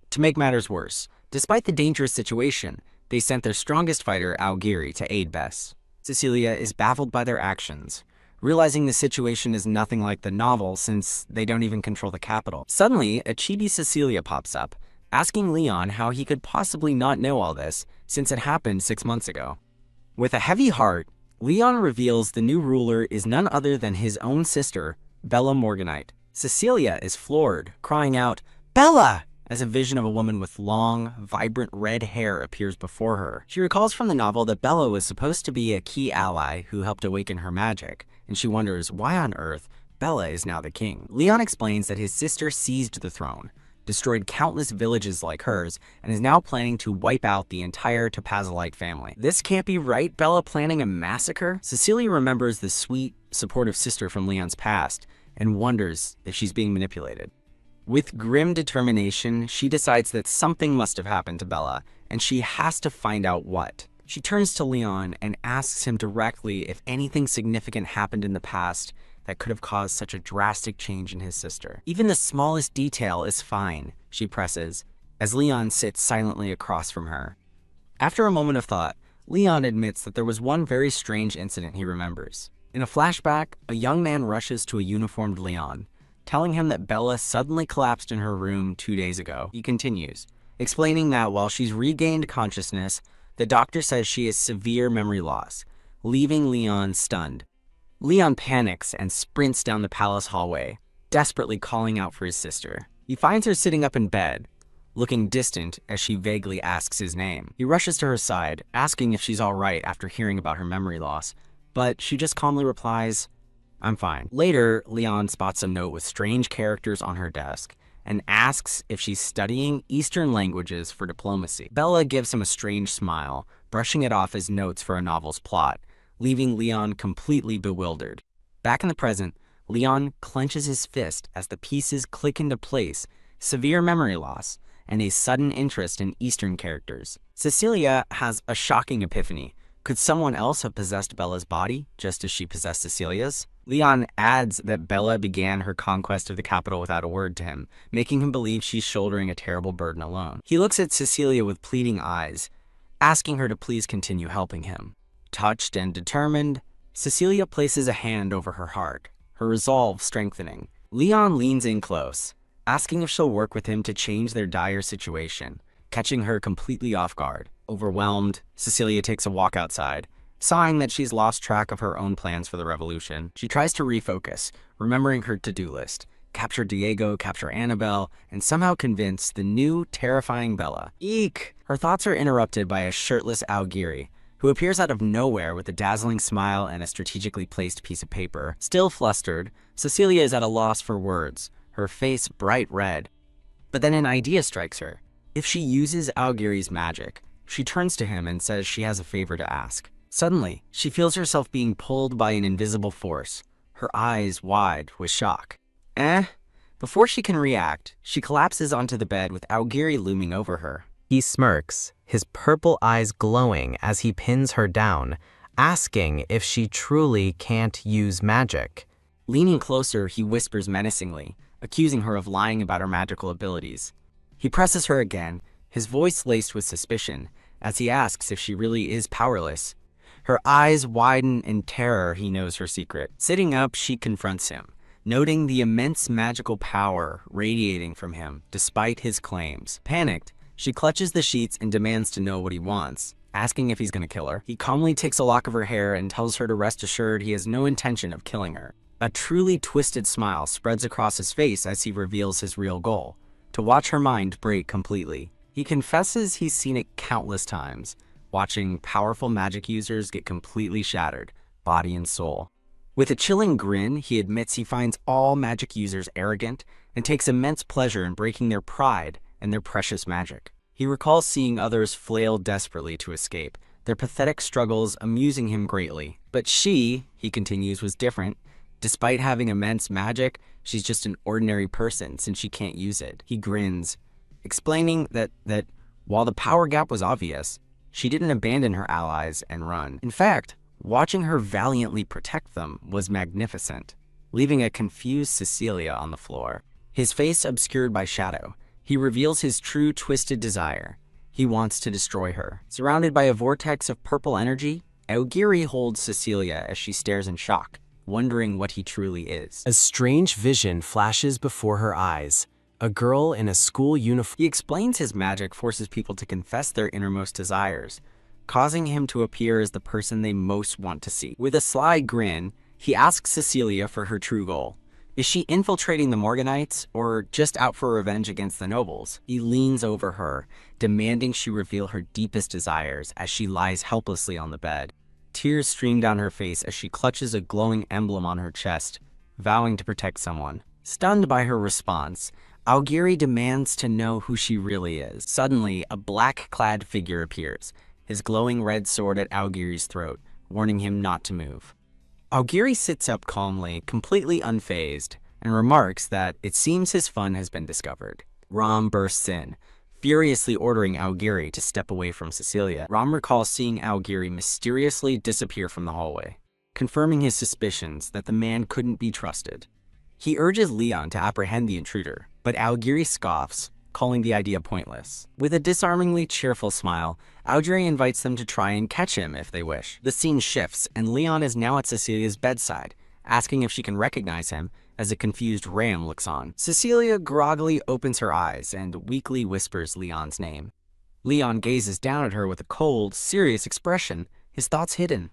To make matters worse, despite the dangerous situation, they sent their strongest fighter, Augiri, to aid Bess. Cecilia is baffled by their actions, realizing the situation is nothing like the novel since they don't even control the capital. Suddenly, a chibi Cecilia pops up, asking Leon how he could possibly not know all this since it happened 6 months ago. With a heavy heart, Leon reveals the new ruler is none other than his own sister, Bella Morganite. Cecilia is floored, crying out, "Bella!" as a vision of a woman with long, vibrant red hair appears before her. She recalls from the novel that Bella was supposed to be a key ally who helped awaken her magic, and she wonders why on earth Bella is now the king. Leon explains that his sister seized the throne, destroyed countless villages like hers, and is now planning to wipe out the entire Topazolite family. This can't be right, Bella planning a massacre? Cecilia remembers the sweet, supportive sister from Leon's past and wonders if she's being manipulated. With grim determination, she decides that something must have happened to Bella, and she has to find out what. She turns to Leon and asks him directly if anything significant happened in the past that could have caused such a drastic change in his sister. Even the smallest detail is fine, she presses, as Leon sits silently across from her. After a moment of thought, Leon admits that there was one very strange incident he remembers. In a flashback, a young man rushes to a uniformed Leon, telling him that Bella suddenly collapsed in her room 2 days ago. He continues, explaining that while she's regained consciousness, the doctor says she has severe memory loss, leaving Leon stunned. Leon panics and sprints down the palace hallway, desperately calling out for his sister. He finds her sitting up in bed, looking distant as she vaguely asks his name. He rushes to her side, asking if she's all right after hearing about her memory loss, but she just calmly replies, "I'm fine." Later, Leon spots a note with strange characters on her desk and asks if she's studying Eastern languages for diplomacy. Bella gives him a strange smile, brushing it off as notes for a novel's plot, leaving Leon completely bewildered. Back in the present, Leon clenches his fist as the pieces click into place, severe memory loss, and a sudden interest in Eastern characters. Cecilia has a shocking epiphany. Could someone else have possessed Bella's body, just as she possessed Cecilia's? Leon adds that Bella began her conquest of the capital without a word to him, making him believe she's shouldering a terrible burden alone. He looks at Cecilia with pleading eyes, asking her to please continue helping him. Touched and determined, Cecilia places a hand over her heart, her resolve strengthening. Leon leans in close, asking if she'll work with him to change their dire situation, catching her completely off guard. Overwhelmed, Cecilia takes a walk outside, sighing that she's lost track of her own plans for the revolution. She tries to refocus, remembering her to-do list, capture Diego, capture Annabelle, and somehow convince the new, terrifying Bella. Eek! Her thoughts are interrupted by a shirtless Augiri, who appears out of nowhere with a dazzling smile and a strategically placed piece of paper. Still flustered, Cecilia is at a loss for words, her face bright red. But then an idea strikes her. If she uses Augiri's magic, she turns to him and says she has a favor to ask. Suddenly, she feels herself being pulled by an invisible force, her eyes wide with shock. Before she can react, she collapses onto the bed with Augiri looming over her. He smirks, his purple eyes glowing as he pins her down, asking if she truly can't use magic. Leaning closer, he whispers menacingly, accusing her of lying about her magical abilities. He presses her again, his voice laced with suspicion, as he asks if she really is powerless. Her eyes widen in terror. He knows her secret. Sitting up, she confronts him, noting the immense magical power radiating from him despite his claims. Panicked, she clutches the sheets and demands to know what he wants, asking if he's going to kill her. He calmly takes a lock of her hair and tells her to rest assured he has no intention of killing her. A truly twisted smile spreads across his face as he reveals his real goal: to watch her mind break completely. He confesses he's seen it countless times, watching powerful magic users get completely shattered, body and soul. With a chilling grin, he admits he finds all magic users arrogant and takes immense pleasure in breaking their pride and their precious magic. He recalls seeing others flail desperately to escape, their pathetic struggles amusing him greatly. But she, he continues, was different. Despite having immense magic, she's just an ordinary person since she can't use it. He grins, explaining that while the power gap was obvious, she didn't abandon her allies and run. In fact, watching her valiantly protect them was magnificent, leaving a confused Cecilia on the floor. His face obscured by shadow, he reveals his true twisted desire. He wants to destroy her. Surrounded by a vortex of purple energy, Aogiri holds Cecilia as she stares in shock, wondering what he truly is. A strange vision flashes before her eyes. A girl in a school uniform. He explains his magic forces people to confess their innermost desires, causing him to appear as the person they most want to see. With a sly grin, he asks Cecilia for her true goal. Is she infiltrating the Morganites, or just out for revenge against the nobles? He leans over her, demanding she reveal her deepest desires as she lies helplessly on the bed. Tears stream down her face as she clutches a glowing emblem on her chest, vowing to protect someone. Stunned by her response, Aogiri demands to know who she really is. Suddenly, a black-clad figure appears, his glowing red sword at Aogiri's throat, warning him not to move. Aogiri sits up calmly, completely unfazed, and remarks that it seems his fun has been discovered. Ram bursts in, furiously ordering Aogiri to step away from Cecilia. Ram recalls seeing Aogiri mysteriously disappear from the hallway, confirming his suspicions that the man couldn't be trusted. He urges Leon to apprehend the intruder, but Aogiri scoffs, calling the idea pointless. With a disarmingly cheerful smile, Aogiri invites them to try and catch him if they wish. The scene shifts, and Leon is now at Cecilia's bedside, asking if she can recognize him as a confused Ram looks on. Cecilia groggily opens her eyes and weakly whispers Leon's name. Leon gazes down at her with a cold, serious expression, his thoughts hidden.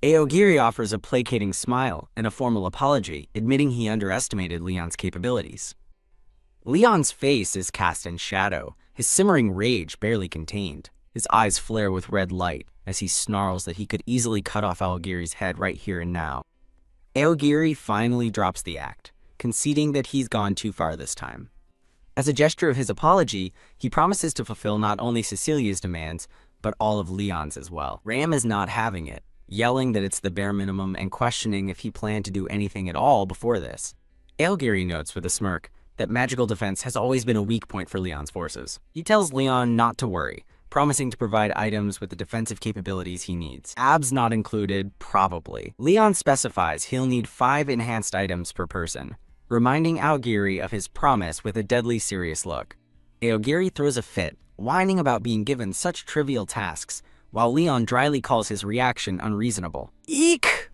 Aogiri offers a placating smile and a formal apology, admitting he underestimated Leon's capabilities. Leon's face is cast in shadow, his simmering rage barely contained. His eyes flare with red light as he snarls that he could easily cut off Aogiri's head right here and now. Aogiri finally drops the act, conceding that he's gone too far this time. As a gesture of his apology, he promises to fulfill not only Cecilia's demands, but all of Leon's as well. Ram is not having it, yelling that it's the bare minimum and questioning if he planned to do anything at all before this. Aogiri notes with a smirk that magical defense has always been a weak point for Leon's forces. He tells Leon not to worry, promising to provide items with the defensive capabilities he needs. Abs not included, probably. Leon specifies he'll need 5 enhanced items per person, reminding Aogiri of his promise with a deadly serious look. Aogiri throws a fit, whining about being given such trivial tasks, while Leon dryly calls his reaction unreasonable. Eek!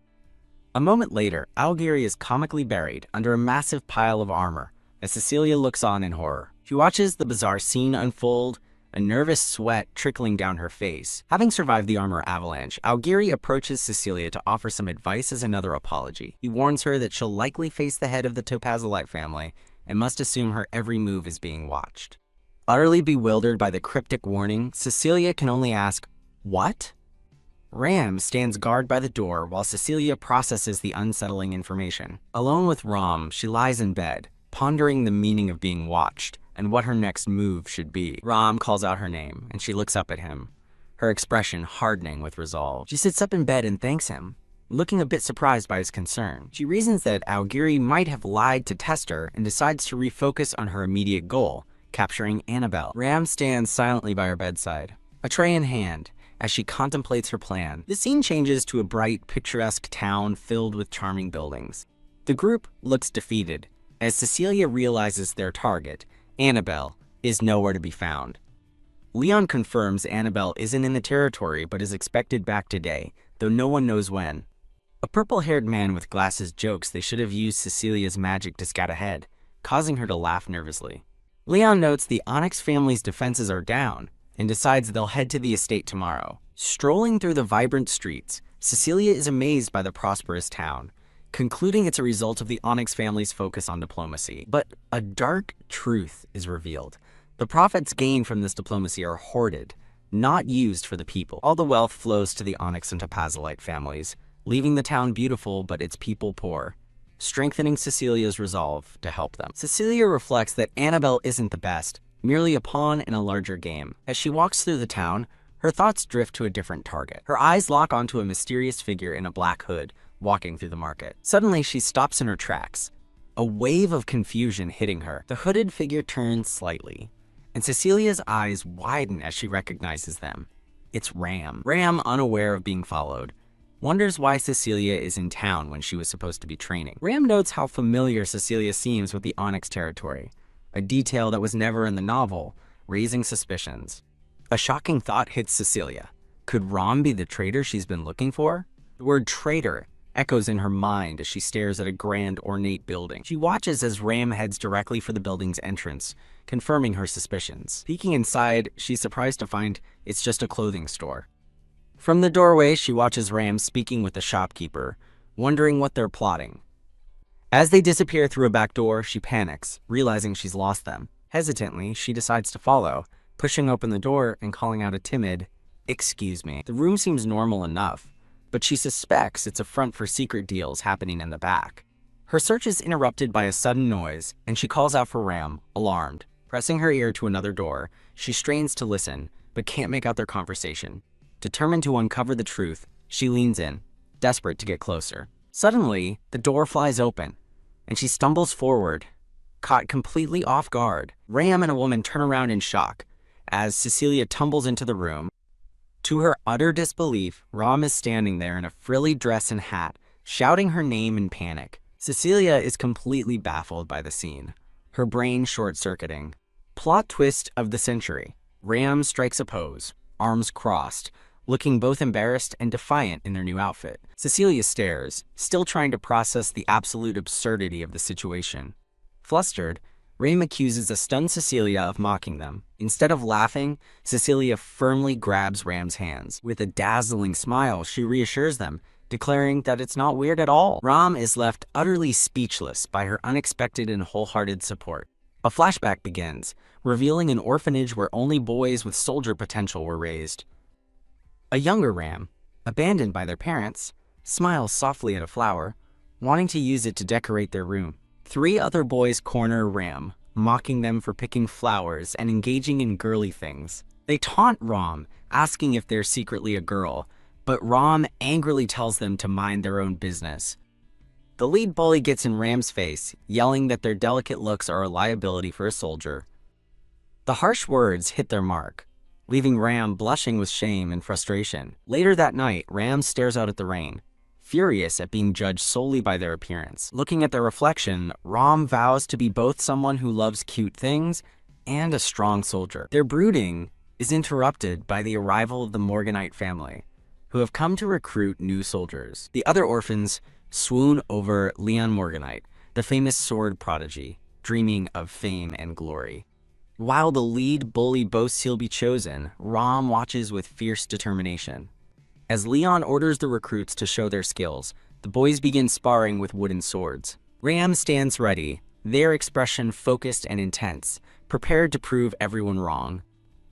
A moment later, Aogiri is comically buried under a massive pile of armor, as Cecilia looks on in horror. She watches the bizarre scene unfold, a nervous sweat trickling down her face. Having survived the armor avalanche, Aogiri approaches Cecilia to offer some advice as another apology. He warns her that she'll likely face the head of the Topazolite family and must assume her every move is being watched. Utterly bewildered by the cryptic warning, Cecilia can only ask, "What?" Ram stands guard by the door while Cecilia processes the unsettling information. Alone with Ram, she lies in bed, pondering the meaning of being watched and what her next move should be. Ram calls out her name, and she looks up at him, her expression hardening with resolve. She sits up in bed and thanks him, looking a bit surprised by his concern. She reasons that Aogiri might have lied to test her and decides to refocus on her immediate goal, capturing Annabelle. Ram stands silently by her bedside, a tray in hand, as she contemplates her plan. The scene changes to a bright, picturesque town filled with charming buildings. The group looks defeated, As Cecilia realizes their target, Annabelle, is nowhere to be found. Leon confirms Annabelle isn't in the territory but is expected back today, though no one knows when. A purple-haired man with glasses jokes they should have used Cecilia's magic to scout ahead, causing her to laugh nervously. Leon notes the Onyx family's defenses are down and decides they'll head to the estate tomorrow. Strolling through the vibrant streets, Cecilia is amazed by the prosperous town, concluding it's a result of the Onyx family's focus on diplomacy. But a dark truth is revealed. The profits gained from this diplomacy are hoarded, not used for the people. All the wealth flows to the Onyx and Topazolite families, leaving the town beautiful but its people poor, strengthening Cecilia's resolve to help them. Cecilia reflects that Annabelle isn't the best, merely a pawn in a larger game. As she walks through the town, her thoughts drift to a different target. Her eyes lock onto a mysterious figure in a black hood, walking through the market. Suddenly, she stops in her tracks, a wave of confusion hitting her. The hooded figure turns slightly, and Cecilia's eyes widen as she recognizes them. It's Ram. Ram, unaware of being followed, wonders why Cecilia is in town when she was supposed to be training. Ram notes how familiar Cecilia seems with the Onyx territory, a detail that was never in the novel, raising suspicions. A shocking thought hits Cecilia. Could Ram be the traitor she's been looking for? The word traitor echoes in her mind as she stares at a grand, ornate building. She watches as Ram heads directly for the building's entrance, confirming her suspicions. Peeking inside, she's surprised to find it's just a clothing store. From the doorway, she watches Ram speaking with the shopkeeper, wondering what they're plotting. As they disappear through a back door, she panics, realizing she's lost them. Hesitantly, she decides to follow, pushing open the door and calling out a timid, "Excuse me." The room seems normal enough, but she suspects it's a front for secret deals happening in the back. Her search is interrupted by a sudden noise, and she calls out for Ram, alarmed. Pressing her ear to another door, she strains to listen, but can't make out their conversation. Determined to uncover the truth, she leans in, desperate to get closer. Suddenly, the door flies open, and she stumbles forward, caught completely off guard. Ram and a woman turn around in shock as Cecilia tumbles into the room. To her utter disbelief, Ram is standing there in a frilly dress and hat, shouting her name in panic. Cecilia is completely baffled by the scene, her brain short-circuiting. Plot twist of the century. Ram strikes a pose, arms crossed, looking both embarrassed and defiant in their new outfit. Cecilia stares, still trying to process the absolute absurdity of the situation. Flustered, Ram accuses a stunned Cecilia of mocking them. Instead of laughing, Cecilia firmly grabs Ram's hands. With a dazzling smile, she reassures them, declaring that it's not weird at all. Ram is left utterly speechless by her unexpected and wholehearted support. A flashback begins, revealing an orphanage where only boys with soldier potential were raised. A younger Ram, abandoned by their parents, smiles softly at a flower, wanting to use it to decorate their room. 3 other boys corner Ram, mocking them for picking flowers and engaging in girly things. They taunt Ram, asking if they're secretly a girl, but Ram angrily tells them to mind their own business. The lead bully gets in Ram's face, yelling that their delicate looks are a liability for a soldier. The harsh words hit their mark, leaving Ram blushing with shame and frustration. Later that night, Ram stares out at the rain, furious at being judged solely by their appearance. Looking at their reflection, Ram vows to be both someone who loves cute things and a strong soldier. Their brooding is interrupted by the arrival of the Morganite family, who have come to recruit new soldiers. The other orphans swoon over Leon Morganite, the famous sword prodigy, dreaming of fame and glory. While the lead bully boasts he'll be chosen, Ram watches with fierce determination. As Leon orders the recruits to show their skills, the boys begin sparring with wooden swords. Ram stands ready, their expression focused and intense, prepared to prove everyone wrong.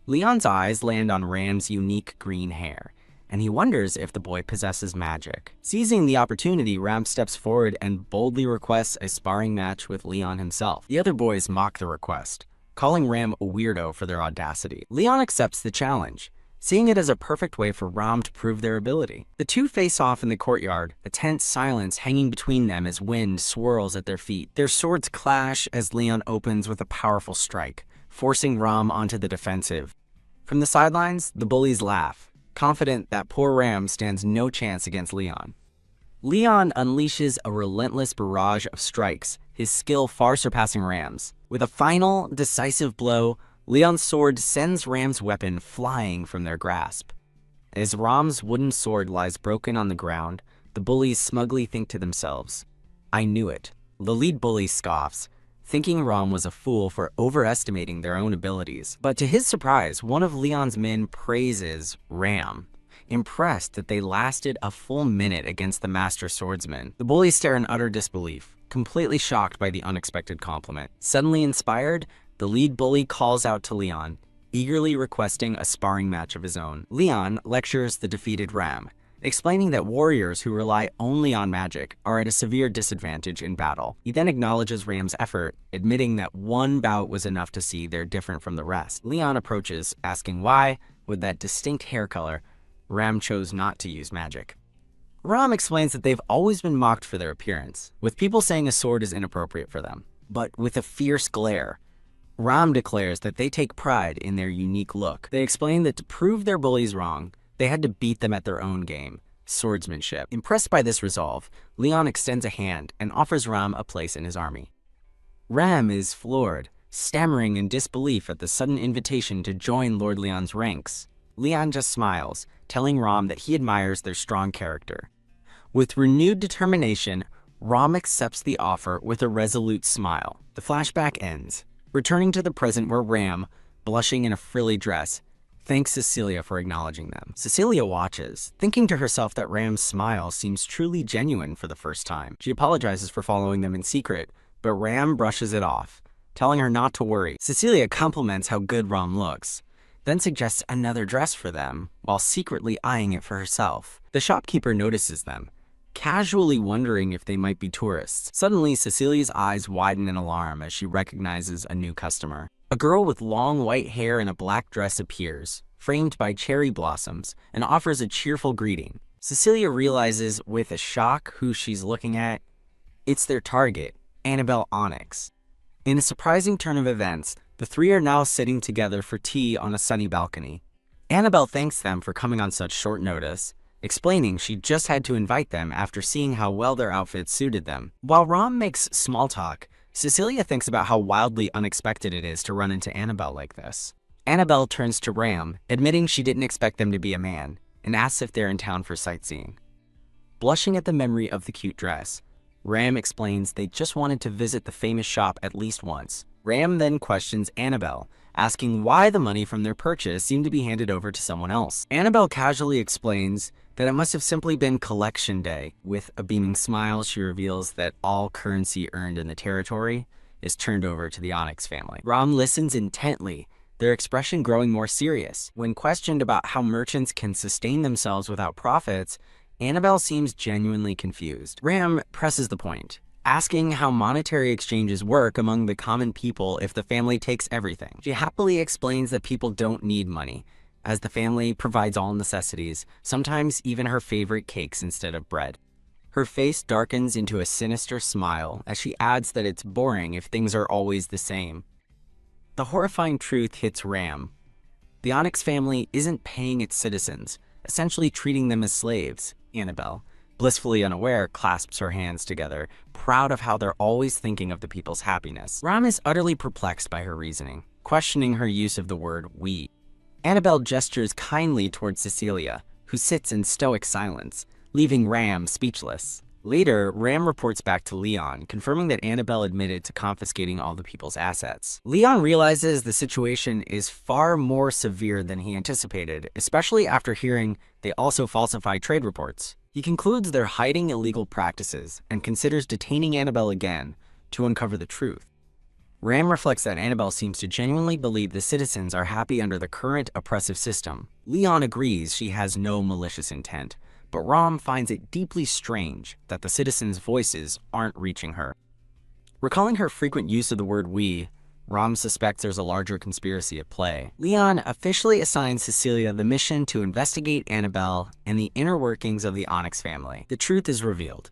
Leon's eyes land on Ram's unique green hair, and he wonders if the boy possesses magic. Seizing the opportunity, Ram steps forward and boldly requests a sparring match with Leon himself. The other boys mock the request, calling Ram a weirdo for their audacity. Leon accepts the challenge, seeing it as a perfect way for Ram to prove their ability. The two face off in the courtyard, a tense silence hanging between them as wind swirls at their feet. Their swords clash as Leon opens with a powerful strike, forcing Ram onto the defensive. From the sidelines, the bullies laugh, confident that poor Ram stands no chance against Leon. Leon unleashes a relentless barrage of strikes, his skill far surpassing Ram's. With a final, decisive blow, Leon's sword sends Ram's weapon flying from their grasp. As Ram's wooden sword lies broken on the ground, the bullies smugly think to themselves, "I knew it." The lead bully scoffs, thinking Ram was a fool for overestimating their own abilities. But to his surprise, one of Leon's men praises Ram, impressed that they lasted a full minute against the master swordsman. The bullies stare in utter disbelief, completely shocked by the unexpected compliment. Suddenly inspired, the lead bully calls out to Leon, eagerly requesting a sparring match of his own. Leon lectures the defeated Ram, explaining that warriors who rely only on magic are at a severe disadvantage in battle. He then acknowledges Ram's effort, admitting that one bout was enough to see they're different from the rest. Leon approaches, asking why, with that distinct hair color, Ram chose not to use magic. Ram explains that they've always been mocked for their appearance, with people saying a sword is inappropriate for them. But with a fierce glare, Ram declares that they take pride in their unique look. They explain that to prove their bullies wrong, they had to beat them at their own game, swordsmanship. Impressed by this resolve, Leon extends a hand and offers Ram a place in his army. Ram is floored, stammering in disbelief at the sudden invitation to join Lord Leon's ranks. Leon just smiles, telling Ram that he admires their strong character. With renewed determination, Ram accepts the offer with a resolute smile. The flashback ends, returning to the present where Ram, blushing in a frilly dress, thanks Cecilia for acknowledging them. Cecilia watches, thinking to herself that Ram's smile seems truly genuine for the first time. She apologizes for following them in secret, but Ram brushes it off, telling her not to worry. Cecilia compliments how good Ram looks, then suggests another dress for them, while secretly eyeing it for herself. The shopkeeper notices them, casually wondering if they might be tourists. Suddenly, Cecilia's eyes widen in alarm as she recognizes a new customer. A girl with long white hair and a black dress appears, framed by cherry blossoms, and offers a cheerful greeting. Cecilia realizes with a shock who she's looking at. It's their target, Annabelle Onyx. In a surprising turn of events, the three are now sitting together for tea on a sunny balcony. Annabelle thanks them for coming on such short notice, explaining she just had to invite them after seeing how well their outfits suited them. While Ram makes small talk, Cecilia thinks about how wildly unexpected it is to run into Annabelle like this. Annabelle turns to Ram, admitting she didn't expect them to be a man, and asks if they're in town for sightseeing. Blushing at the memory of the cute dress, Ram explains they just wanted to visit the famous shop at least once. Ram then questions Annabelle, asking why the money from their purchase seemed to be handed over to someone else. Annabelle casually explains that it must have simply been collection day. With a beaming smile, she reveals that all currency earned in the territory is turned over to the Onyx family. Ram listens intently, their expression growing more serious. When questioned about how merchants can sustain themselves without profits, Annabelle seems genuinely confused. Ram presses the point, asking how monetary exchanges work among the common people if the family takes everything. She happily explains that people don't need money, as the family provides all necessities, sometimes even her favorite cakes instead of bread. Her face darkens into a sinister smile as she adds that it's boring if things are always the same. The horrifying truth hits Ram. The Onyx family isn't paying its citizens, essentially treating them as slaves. Annabelle, blissfully unaware, clasps her hands together, proud of how they're always thinking of the people's happiness. Ram is utterly perplexed by her reasoning, questioning her use of the word we. Annabelle gestures kindly towards Cecilia, who sits in stoic silence, leaving Ram speechless. Later, Ram reports back to Leon, confirming that Annabelle admitted to confiscating all the people's assets. Leon realizes the situation is far more severe than he anticipated, especially after hearing they also falsify trade reports. He concludes they're hiding illegal practices and considers detaining Annabelle again to uncover the truth. Ram reflects that Annabelle seems to genuinely believe the citizens are happy under the current oppressive system. Leon agrees she has no malicious intent, but Ram finds it deeply strange that the citizens' voices aren't reaching her. Recalling her frequent use of the word we, Ram suspects there's a larger conspiracy at play. Leon officially assigns Cecilia the mission to investigate Annabelle and the inner workings of the Onyx family. The truth is revealed.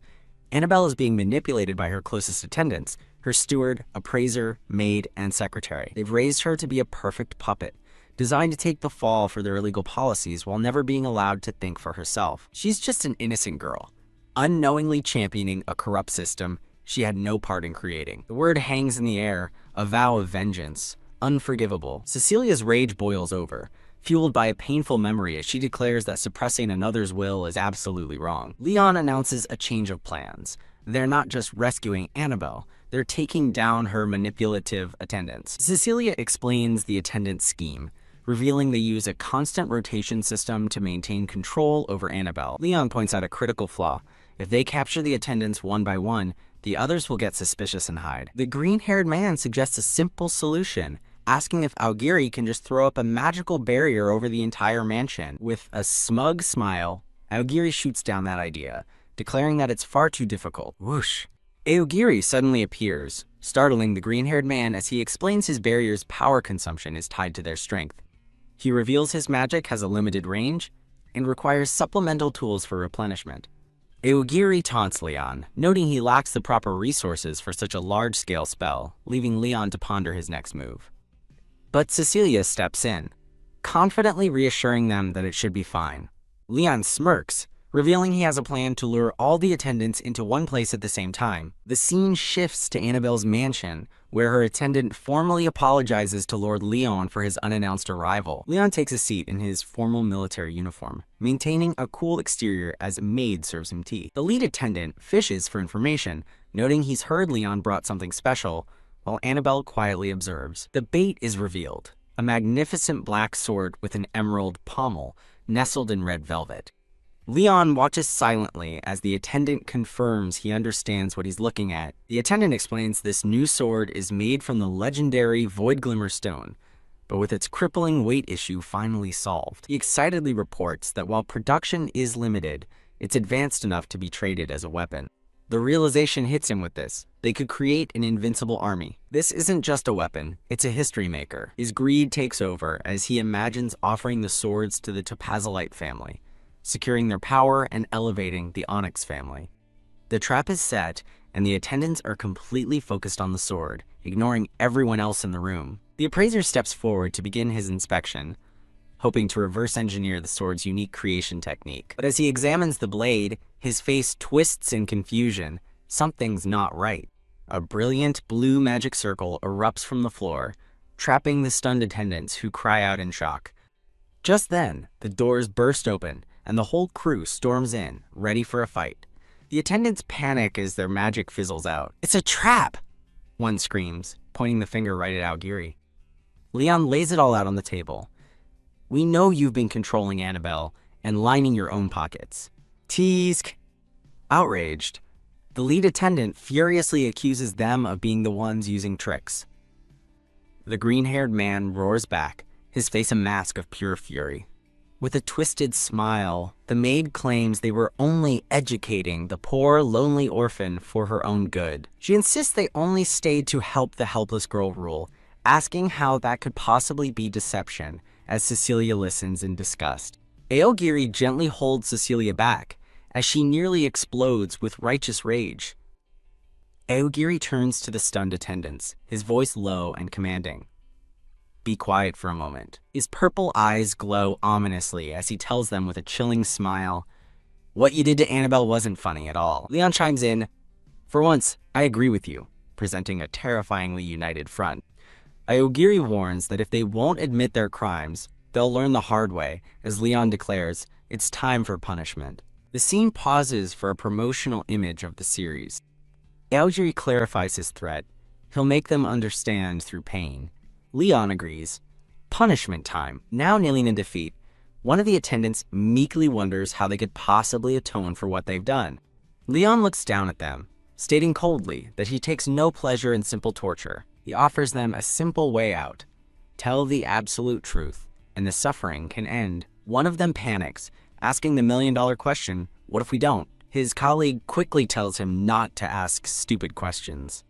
Annabelle is being manipulated by her closest attendants, her steward, appraiser, maid, and secretary. They've raised her to be a perfect puppet, designed to take the fall for their illegal policies while never being allowed to think for herself. She's just an innocent girl, unknowingly championing a corrupt system she had no part in creating. The word hangs in the air, a vow of vengeance, unforgivable. Cecilia's rage boils over, fueled by a painful memory as she declares that suppressing another's will is absolutely wrong. Leon announces a change of plans. They're not just rescuing Annabelle, they're taking down her manipulative attendants. Cecilia explains the attendant scheme, revealing they use a constant rotation system to maintain control over Annabelle. Leon points out a critical flaw. If they capture the attendants one by one, the others will get suspicious and hide. The green-haired man suggests a simple solution, asking if Aogiri can just throw up a magical barrier over the entire mansion. With a smug smile, Aogiri shoots down that idea, declaring that it's far too difficult. Whoosh! Aogiri suddenly appears, startling the green-haired man as he explains his barrier's power consumption is tied to their strength. He reveals his magic has a limited range and requires supplemental tools for replenishment. Aogiri taunts Leon, noting he lacks the proper resources for such a large-scale spell, leaving Leon to ponder his next move. But Cecilia steps in, confidently reassuring them that it should be fine. Leon smirks, revealing he has a plan to lure all the attendants into one place at the same time. The scene shifts to Annabelle's mansion, where her attendant formally apologizes to Lord Leon for his unannounced arrival. Leon takes a seat in his formal military uniform, maintaining a cool exterior as a maid serves him tea. The lead attendant fishes for information, noting he's heard Leon brought something special, while Annabelle quietly observes. The bait is revealed, a magnificent black sword with an emerald pommel, nestled in red velvet. Leon watches silently as the attendant confirms he understands what he's looking at. The attendant explains this new sword is made from the legendary Void Glimmer stone, but with its crippling weight issue finally solved. He excitedly reports that while production is limited, it's advanced enough to be traded as a weapon. The realization hits him with this. They could create an invincible army. This isn't just a weapon, it's a history maker. His greed takes over as he imagines offering the swords to the Topazolite family, securing their power and elevating the Onyx family. The trap is set, and the attendants are completely focused on the sword, ignoring everyone else in the room. The appraiser steps forward to begin his inspection, hoping to reverse engineer the sword's unique creation technique. But as he examines the blade, his face twists in confusion. Something's not right. A brilliant blue magic circle erupts from the floor, trapping the stunned attendants who cry out in shock. Just then, the doors burst open, and the whole crew storms in, ready for a fight. The attendants panic as their magic fizzles out. "It's a trap!" one screams, pointing the finger right at Aogiri. Leon lays it all out on the table. "We know you've been controlling Annabelle and lining your own pockets." Teask. Outraged, the lead attendant furiously accuses them of being the ones using tricks. The green-haired man roars back, his face a mask of pure fury. With a twisted smile, the maid claims they were only educating the poor, lonely orphan for her own good. She insists they only stayed to help the helpless girl rule, asking how that could possibly be deception, as Cecilia listens in disgust. Aogiri gently holds Cecilia back, as she nearly explodes with righteous rage. Aogiri turns to the stunned attendants, his voice low and commanding. "Be quiet for a moment." His purple eyes glow ominously as he tells them with a chilling smile, "What you did to Annabelle wasn't funny at all." Leon chimes in, "For once, I agree with you," presenting a terrifyingly united front. Aogiri warns that if they won't admit their crimes, they'll learn the hard way, as Leon declares, it's time for punishment. The scene pauses for a promotional image of the series. Aogiri clarifies his threat. He'll make them understand through pain. Leon agrees. Punishment time. Now kneeling in defeat, one of the attendants meekly wonders how they could possibly atone for what they've done. Leon looks down at them, stating coldly that he takes no pleasure in simple torture. He offers them a simple way out. Tell the absolute truth, and the suffering can end. One of them panics, asking the million-dollar question, "What if we don't?" His colleague quickly tells him not to ask stupid questions.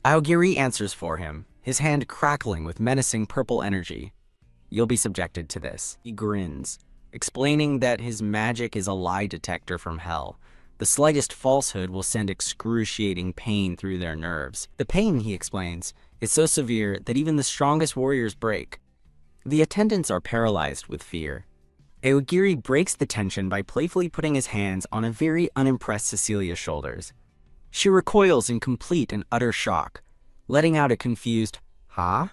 Aogiri answers for him, his hand crackling with menacing purple energy. "You'll be subjected to this." He grins, explaining that his magic is a lie detector from hell. The slightest falsehood will send excruciating pain through their nerves. The pain, he explains, is so severe that even the strongest warriors break. The attendants are paralyzed with fear. Aogiri breaks the tension by playfully putting his hands on a very unimpressed Cecilia's shoulders. She recoils in complete and utter shock, letting out a confused, "Huh?"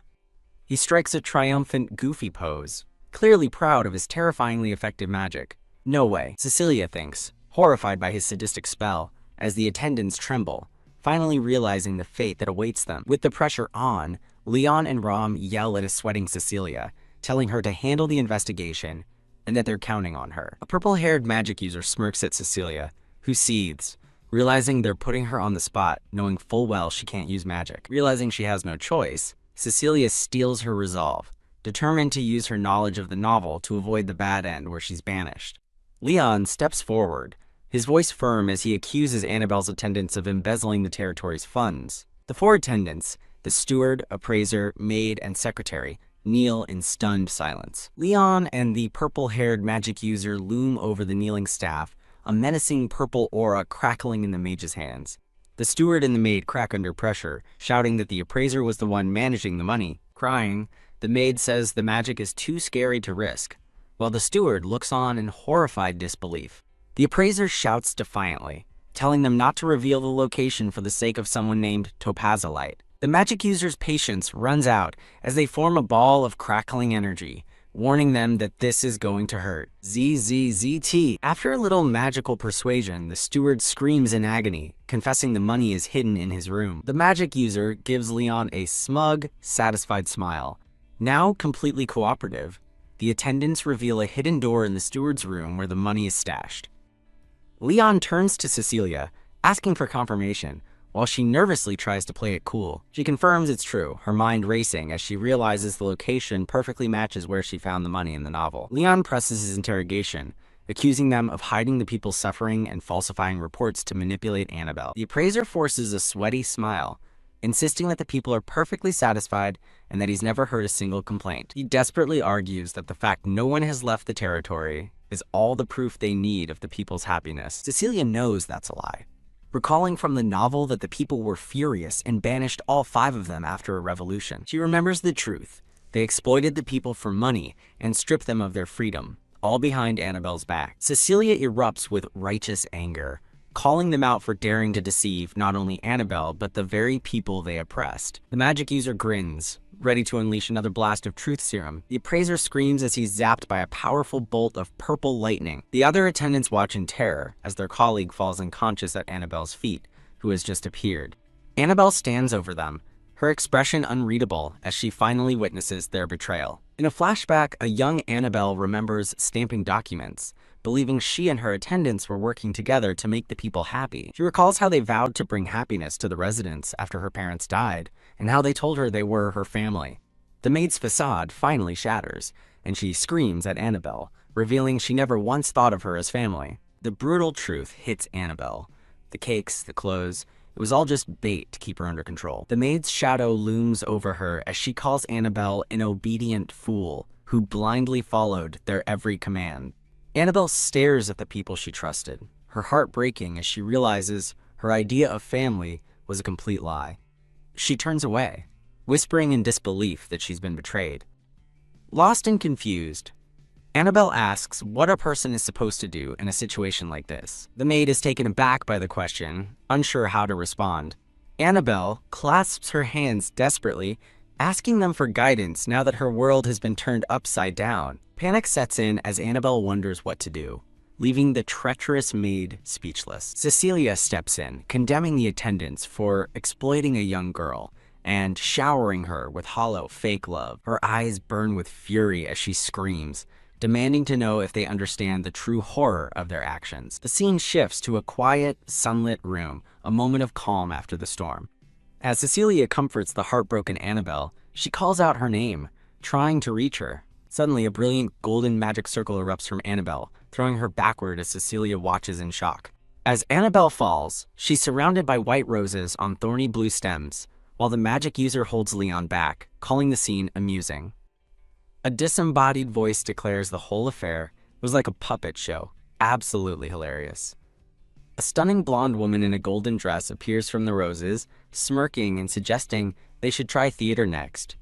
He strikes a triumphant, goofy pose, clearly proud of his terrifyingly effective magic. "No way," Cecilia thinks, horrified by his sadistic spell, as the attendants tremble, finally realizing the fate that awaits them. With the pressure on, Leon and Rom yell at a sweating Cecilia, telling her to handle the investigation and that they're counting on her. A purple-haired magic user smirks at Cecilia, who seethes, realizing they're putting her on the spot, knowing full well she can't use magic. Realizing she has no choice, Cecilia steals her resolve, determined to use her knowledge of the novel to avoid the bad end where she's banished. Leon steps forward, his voice firm as he accuses Annabelle's attendants of embezzling the territory's funds. The four attendants, the steward, appraiser, maid, and secretary, kneel in stunned silence. Leon and the purple-haired magic user loom over the kneeling staff, a menacing purple aura crackling in the mage's hands. The steward and the maid crack under pressure, shouting that the appraiser was the one managing the money. Crying, the maid says the magic is too scary to risk, while the steward looks on in horrified disbelief. The appraiser shouts defiantly, telling them not to reveal the location for the sake of someone named Topazolite. The magic user's patience runs out as they form a ball of crackling energy, warning them that this is going to hurt. ZZZT. After a little magical persuasion, the steward screams in agony, confessing the money is hidden in his room. The magic user gives Leon a smug, satisfied smile. Now completely cooperative, the attendants reveal a hidden door in the steward's room where the money is stashed. Leon turns to Cecilia, asking for confirmation, while she nervously tries to play it cool. She confirms it's true, her mind racing as she realizes the location perfectly matches where she found the money in the novel. Leon presses his interrogation, accusing them of hiding the people suffering and falsifying reports to manipulate Annabelle. The appraiser forces a sweaty smile, insisting that the people are perfectly satisfied and that he's never heard a single complaint. He desperately argues that the fact no one has left the territory is all the proof they need of the people's happiness. Cecilia knows that's a lie, recalling from the novel that the people were furious and banished all 5 of them after a revolution. She remembers the truth. They exploited the people for money and stripped them of their freedom, all behind Annabelle's back. Cecilia erupts with righteous anger, calling them out for daring to deceive not only Annabelle, but the very people they oppressed. The magic user grins, ready to unleash another blast of truth serum. The appraiser screams as he's zapped by a powerful bolt of purple lightning. The other attendants watch in terror as their colleague falls unconscious at Annabelle's feet, who has just appeared. Annabelle stands over them, her expression unreadable as she finally witnesses their betrayal. In a flashback, a young Annabelle remembers stamping documents, believing she and her attendants were working together to make the people happy. She recalls how they vowed to bring happiness to the residents after her parents died, and how they told her they were her family. The maid's facade finally shatters, and she screams at Annabelle, revealing she never once thought of her as family. The brutal truth hits Annabelle. The cakes, the clothes, it was all just bait to keep her under control. The maid's shadow looms over her as she calls Annabelle an obedient fool who blindly followed their every command. Annabelle stares at the people she trusted, her heart breaking as she realizes her idea of family was a complete lie. She turns away, whispering in disbelief that she's been betrayed. Lost and confused, Annabelle asks what a person is supposed to do in a situation like this. The maid is taken aback by the question, unsure how to respond. Annabelle clasps her hands desperately, asking them for guidance now that her world has been turned upside down. Panic sets in as Annabelle wonders what to do, leaving the treacherous maid speechless. Cecilia steps in, condemning the attendants for exploiting a young girl and showering her with hollow, fake love. Her eyes burn with fury as she screams, demanding to know if they understand the true horror of their actions. The scene shifts to a quiet, sunlit room, a moment of calm after the storm. As Cecilia comforts the heartbroken Annabelle, she calls out her name, trying to reach her. Suddenly, a brilliant golden magic circle erupts from Annabelle, throwing her backward as Cecilia watches in shock. As Annabelle falls, she's surrounded by white roses on thorny blue stems, while the magic user holds Leon back, calling the scene amusing. A disembodied voice declares the whole affair was like a puppet show, absolutely hilarious. A stunning blonde woman in a golden dress appears from the roses, smirking and suggesting they should try theater next.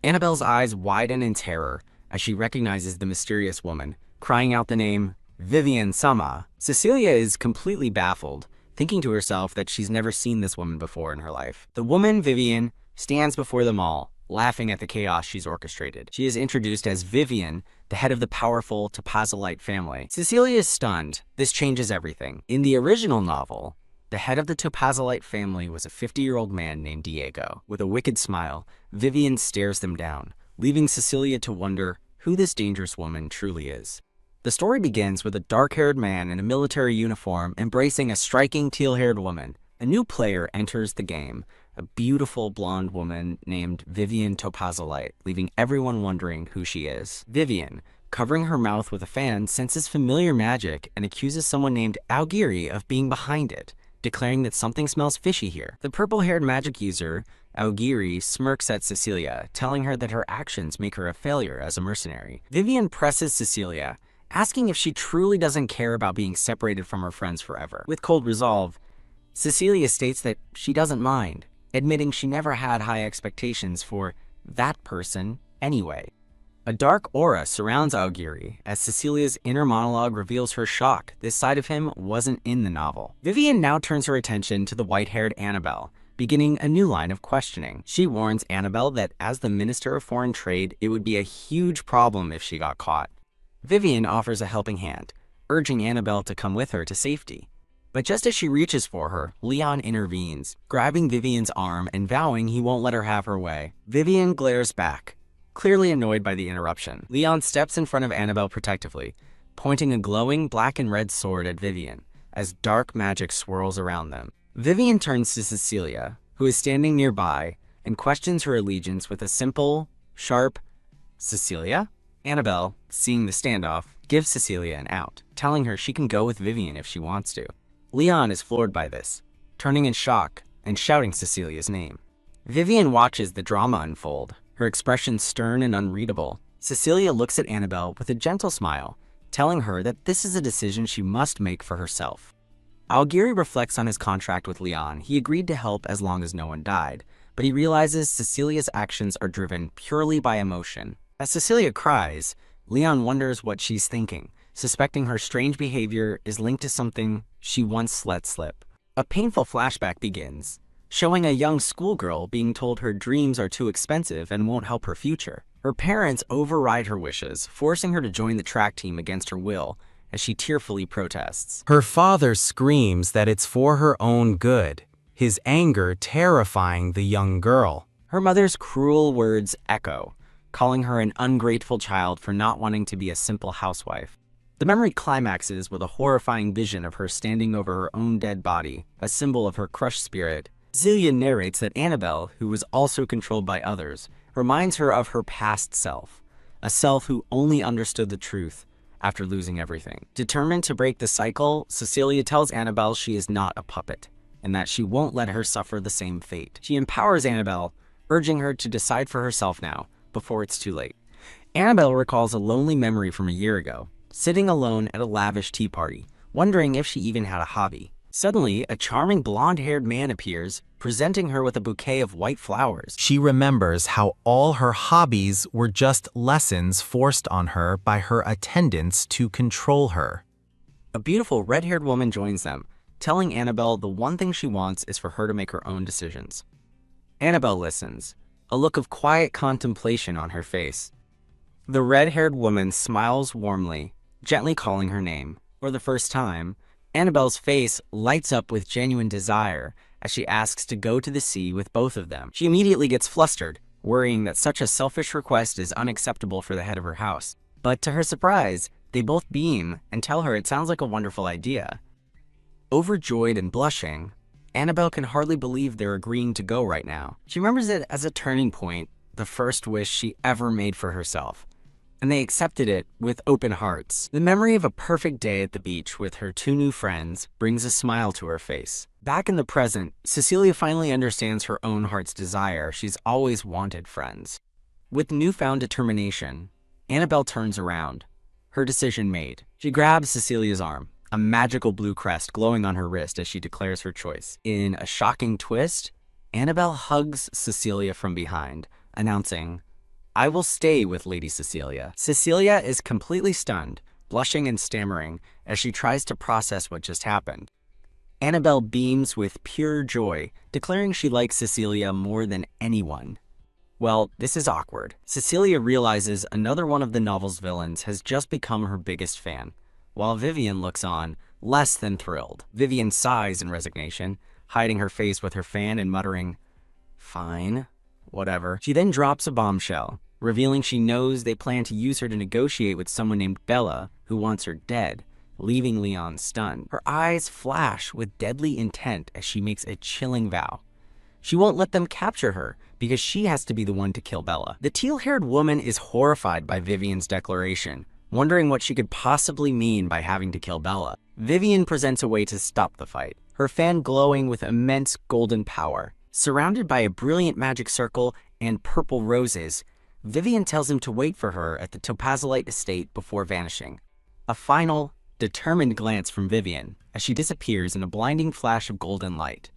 Annabelle's eyes widen in terror as she recognizes the mysterious woman, crying out the name Vivian Sama. Cecilia is completely baffled, thinking to herself that she's never seen this woman before in her life. The woman, Vivian, stands before them all, laughing at the chaos she's orchestrated. She is introduced as Vivian, the head of the powerful Topazolite family. Cecilia is stunned. This changes everything. In the original novel, the head of the Topazolite family was a 50-year-old man named Diego. With a wicked smile, Vivian stares them down, leaving Cecilia to wonder who this dangerous woman truly is. The story begins with a dark-haired man in a military uniform embracing a striking teal-haired woman. A new player enters the game, a beautiful blonde woman named Vivian Topazolite, leaving everyone wondering who she is. Vivian, covering her mouth with a fan, senses familiar magic and accuses someone named Augiri of being behind it, declaring that something smells fishy here. The purple-haired magic user, Augiri, smirks at Cecilia, telling her that her actions make her a failure as a mercenary. Vivian presses Cecilia, asking if she truly doesn't care about being separated from her friends forever. With cold resolve, Cecilia states that she doesn't mind, admitting she never had high expectations for that person anyway. A dark aura surrounds Augiri as Cecilia's inner monologue reveals her shock this side of him wasn't in the novel. Vivian now turns her attention to the white-haired Annabelle, beginning a new line of questioning. She warns Annabelle that as the Minister of Foreign Trade, it would be a huge problem if she got caught. Vivian offers a helping hand, urging Annabelle to come with her to safety. But just as she reaches for her, Leon intervenes, grabbing Vivian's arm and vowing he won't let her have her way. Vivian glares back, clearly annoyed by the interruption. Leon steps in front of Annabelle protectively, pointing a glowing black and red sword at Vivian as dark magic swirls around them. Vivian turns to Cecilia, who is standing nearby, and questions her allegiance with a simple, sharp, "Cecilia?" Annabelle, seeing the standoff, gives Cecilia an out, telling her she can go with Vivian if she wants to. Leon is floored by this, turning in shock and shouting Cecilia's name. Vivian watches the drama unfold, her expression stern and unreadable. Cecilia looks at Annabelle with a gentle smile, telling her that this is a decision she must make for herself. Augiri reflects on his contract with Leon. He agreed to help as long as no one died, but he realizes Cecilia's actions are driven purely by emotion. As Cecilia cries, Leon wonders what she's thinking, suspecting her strange behavior is linked to something she once let slip. A painful flashback begins, showing a young schoolgirl being told her dreams are too expensive and won't help her future. Her parents override her wishes, forcing her to join the track team against her will as she tearfully protests. Her father screams that it's for her own good, his anger terrifying the young girl. Her mother's cruel words echo, calling her an ungrateful child for not wanting to be a simple housewife. The memory climaxes with a horrifying vision of her standing over her own dead body, a symbol of her crushed spirit. Cecilia narrates that Annabelle, who was also controlled by others, reminds her of her past self, a self who only understood the truth after losing everything. Determined to break the cycle, Cecilia tells Annabelle she is not a puppet, and that she won't let her suffer the same fate. She empowers Annabelle, urging her to decide for herself now, before it's too late. Annabelle recalls a lonely memory from a year ago, sitting alone at a lavish tea party, wondering if she even had a hobby. Suddenly, a charming blonde-haired man appears, presenting her with a bouquet of white flowers. She remembers how all her hobbies were just lessons forced on her by her attendants to control her. A beautiful red-haired woman joins them, telling Annabelle the one thing she wants is for her to make her own decisions. Annabelle listens, a look of quiet contemplation on her face. The red-haired woman smiles warmly, gently calling her name. For the first time, Annabelle's face lights up with genuine desire as she asks to go to the sea with both of them. She immediately gets flustered, worrying that such a selfish request is unacceptable for the head of her house. But to her surprise, they both beam and tell her it sounds like a wonderful idea. Overjoyed and blushing, Annabelle can hardly believe they're agreeing to go right now. She remembers it as a turning point, the first wish she ever made for herself, and they accepted it with open hearts. The memory of a perfect day at the beach with her two new friends brings a smile to her face. Back in the present, Cecilia finally understands her own heart's desire. She's always wanted friends. With newfound determination, Annabelle turns around, her decision made. She grabs Cecilia's arm, a magical blue crest glowing on her wrist as she declares her choice. In a shocking twist, Annabelle hugs Cecilia from behind, announcing, "I will stay with Lady Cecilia." Cecilia is completely stunned, blushing and stammering as she tries to process what just happened. Annabelle beams with pure joy, declaring she likes Cecilia more than anyone. Well, this is awkward. Cecilia realizes another one of the novel's villains has just become her biggest fan, while Vivian looks on, less than thrilled. Vivian sighs in resignation, hiding her face with her fan and muttering, "Fine, whatever." She then drops a bombshell, revealing she knows they plan to use her to negotiate with someone named Bella, who wants her dead, leaving Leon stunned. Her eyes flash with deadly intent as she makes a chilling vow. She won't let them capture her because she has to be the one to kill Bella. The teal-haired woman is horrified by Vivian's declaration, wondering what she could possibly mean by having to kill Bella. Vivian presents a way to stop the fight, her fan glowing with immense golden power. Surrounded by a brilliant magic circle and purple roses, Vivian tells him to wait for her at the Topazolite estate before vanishing. A final, determined glance from Vivian as she disappears in a blinding flash of golden light.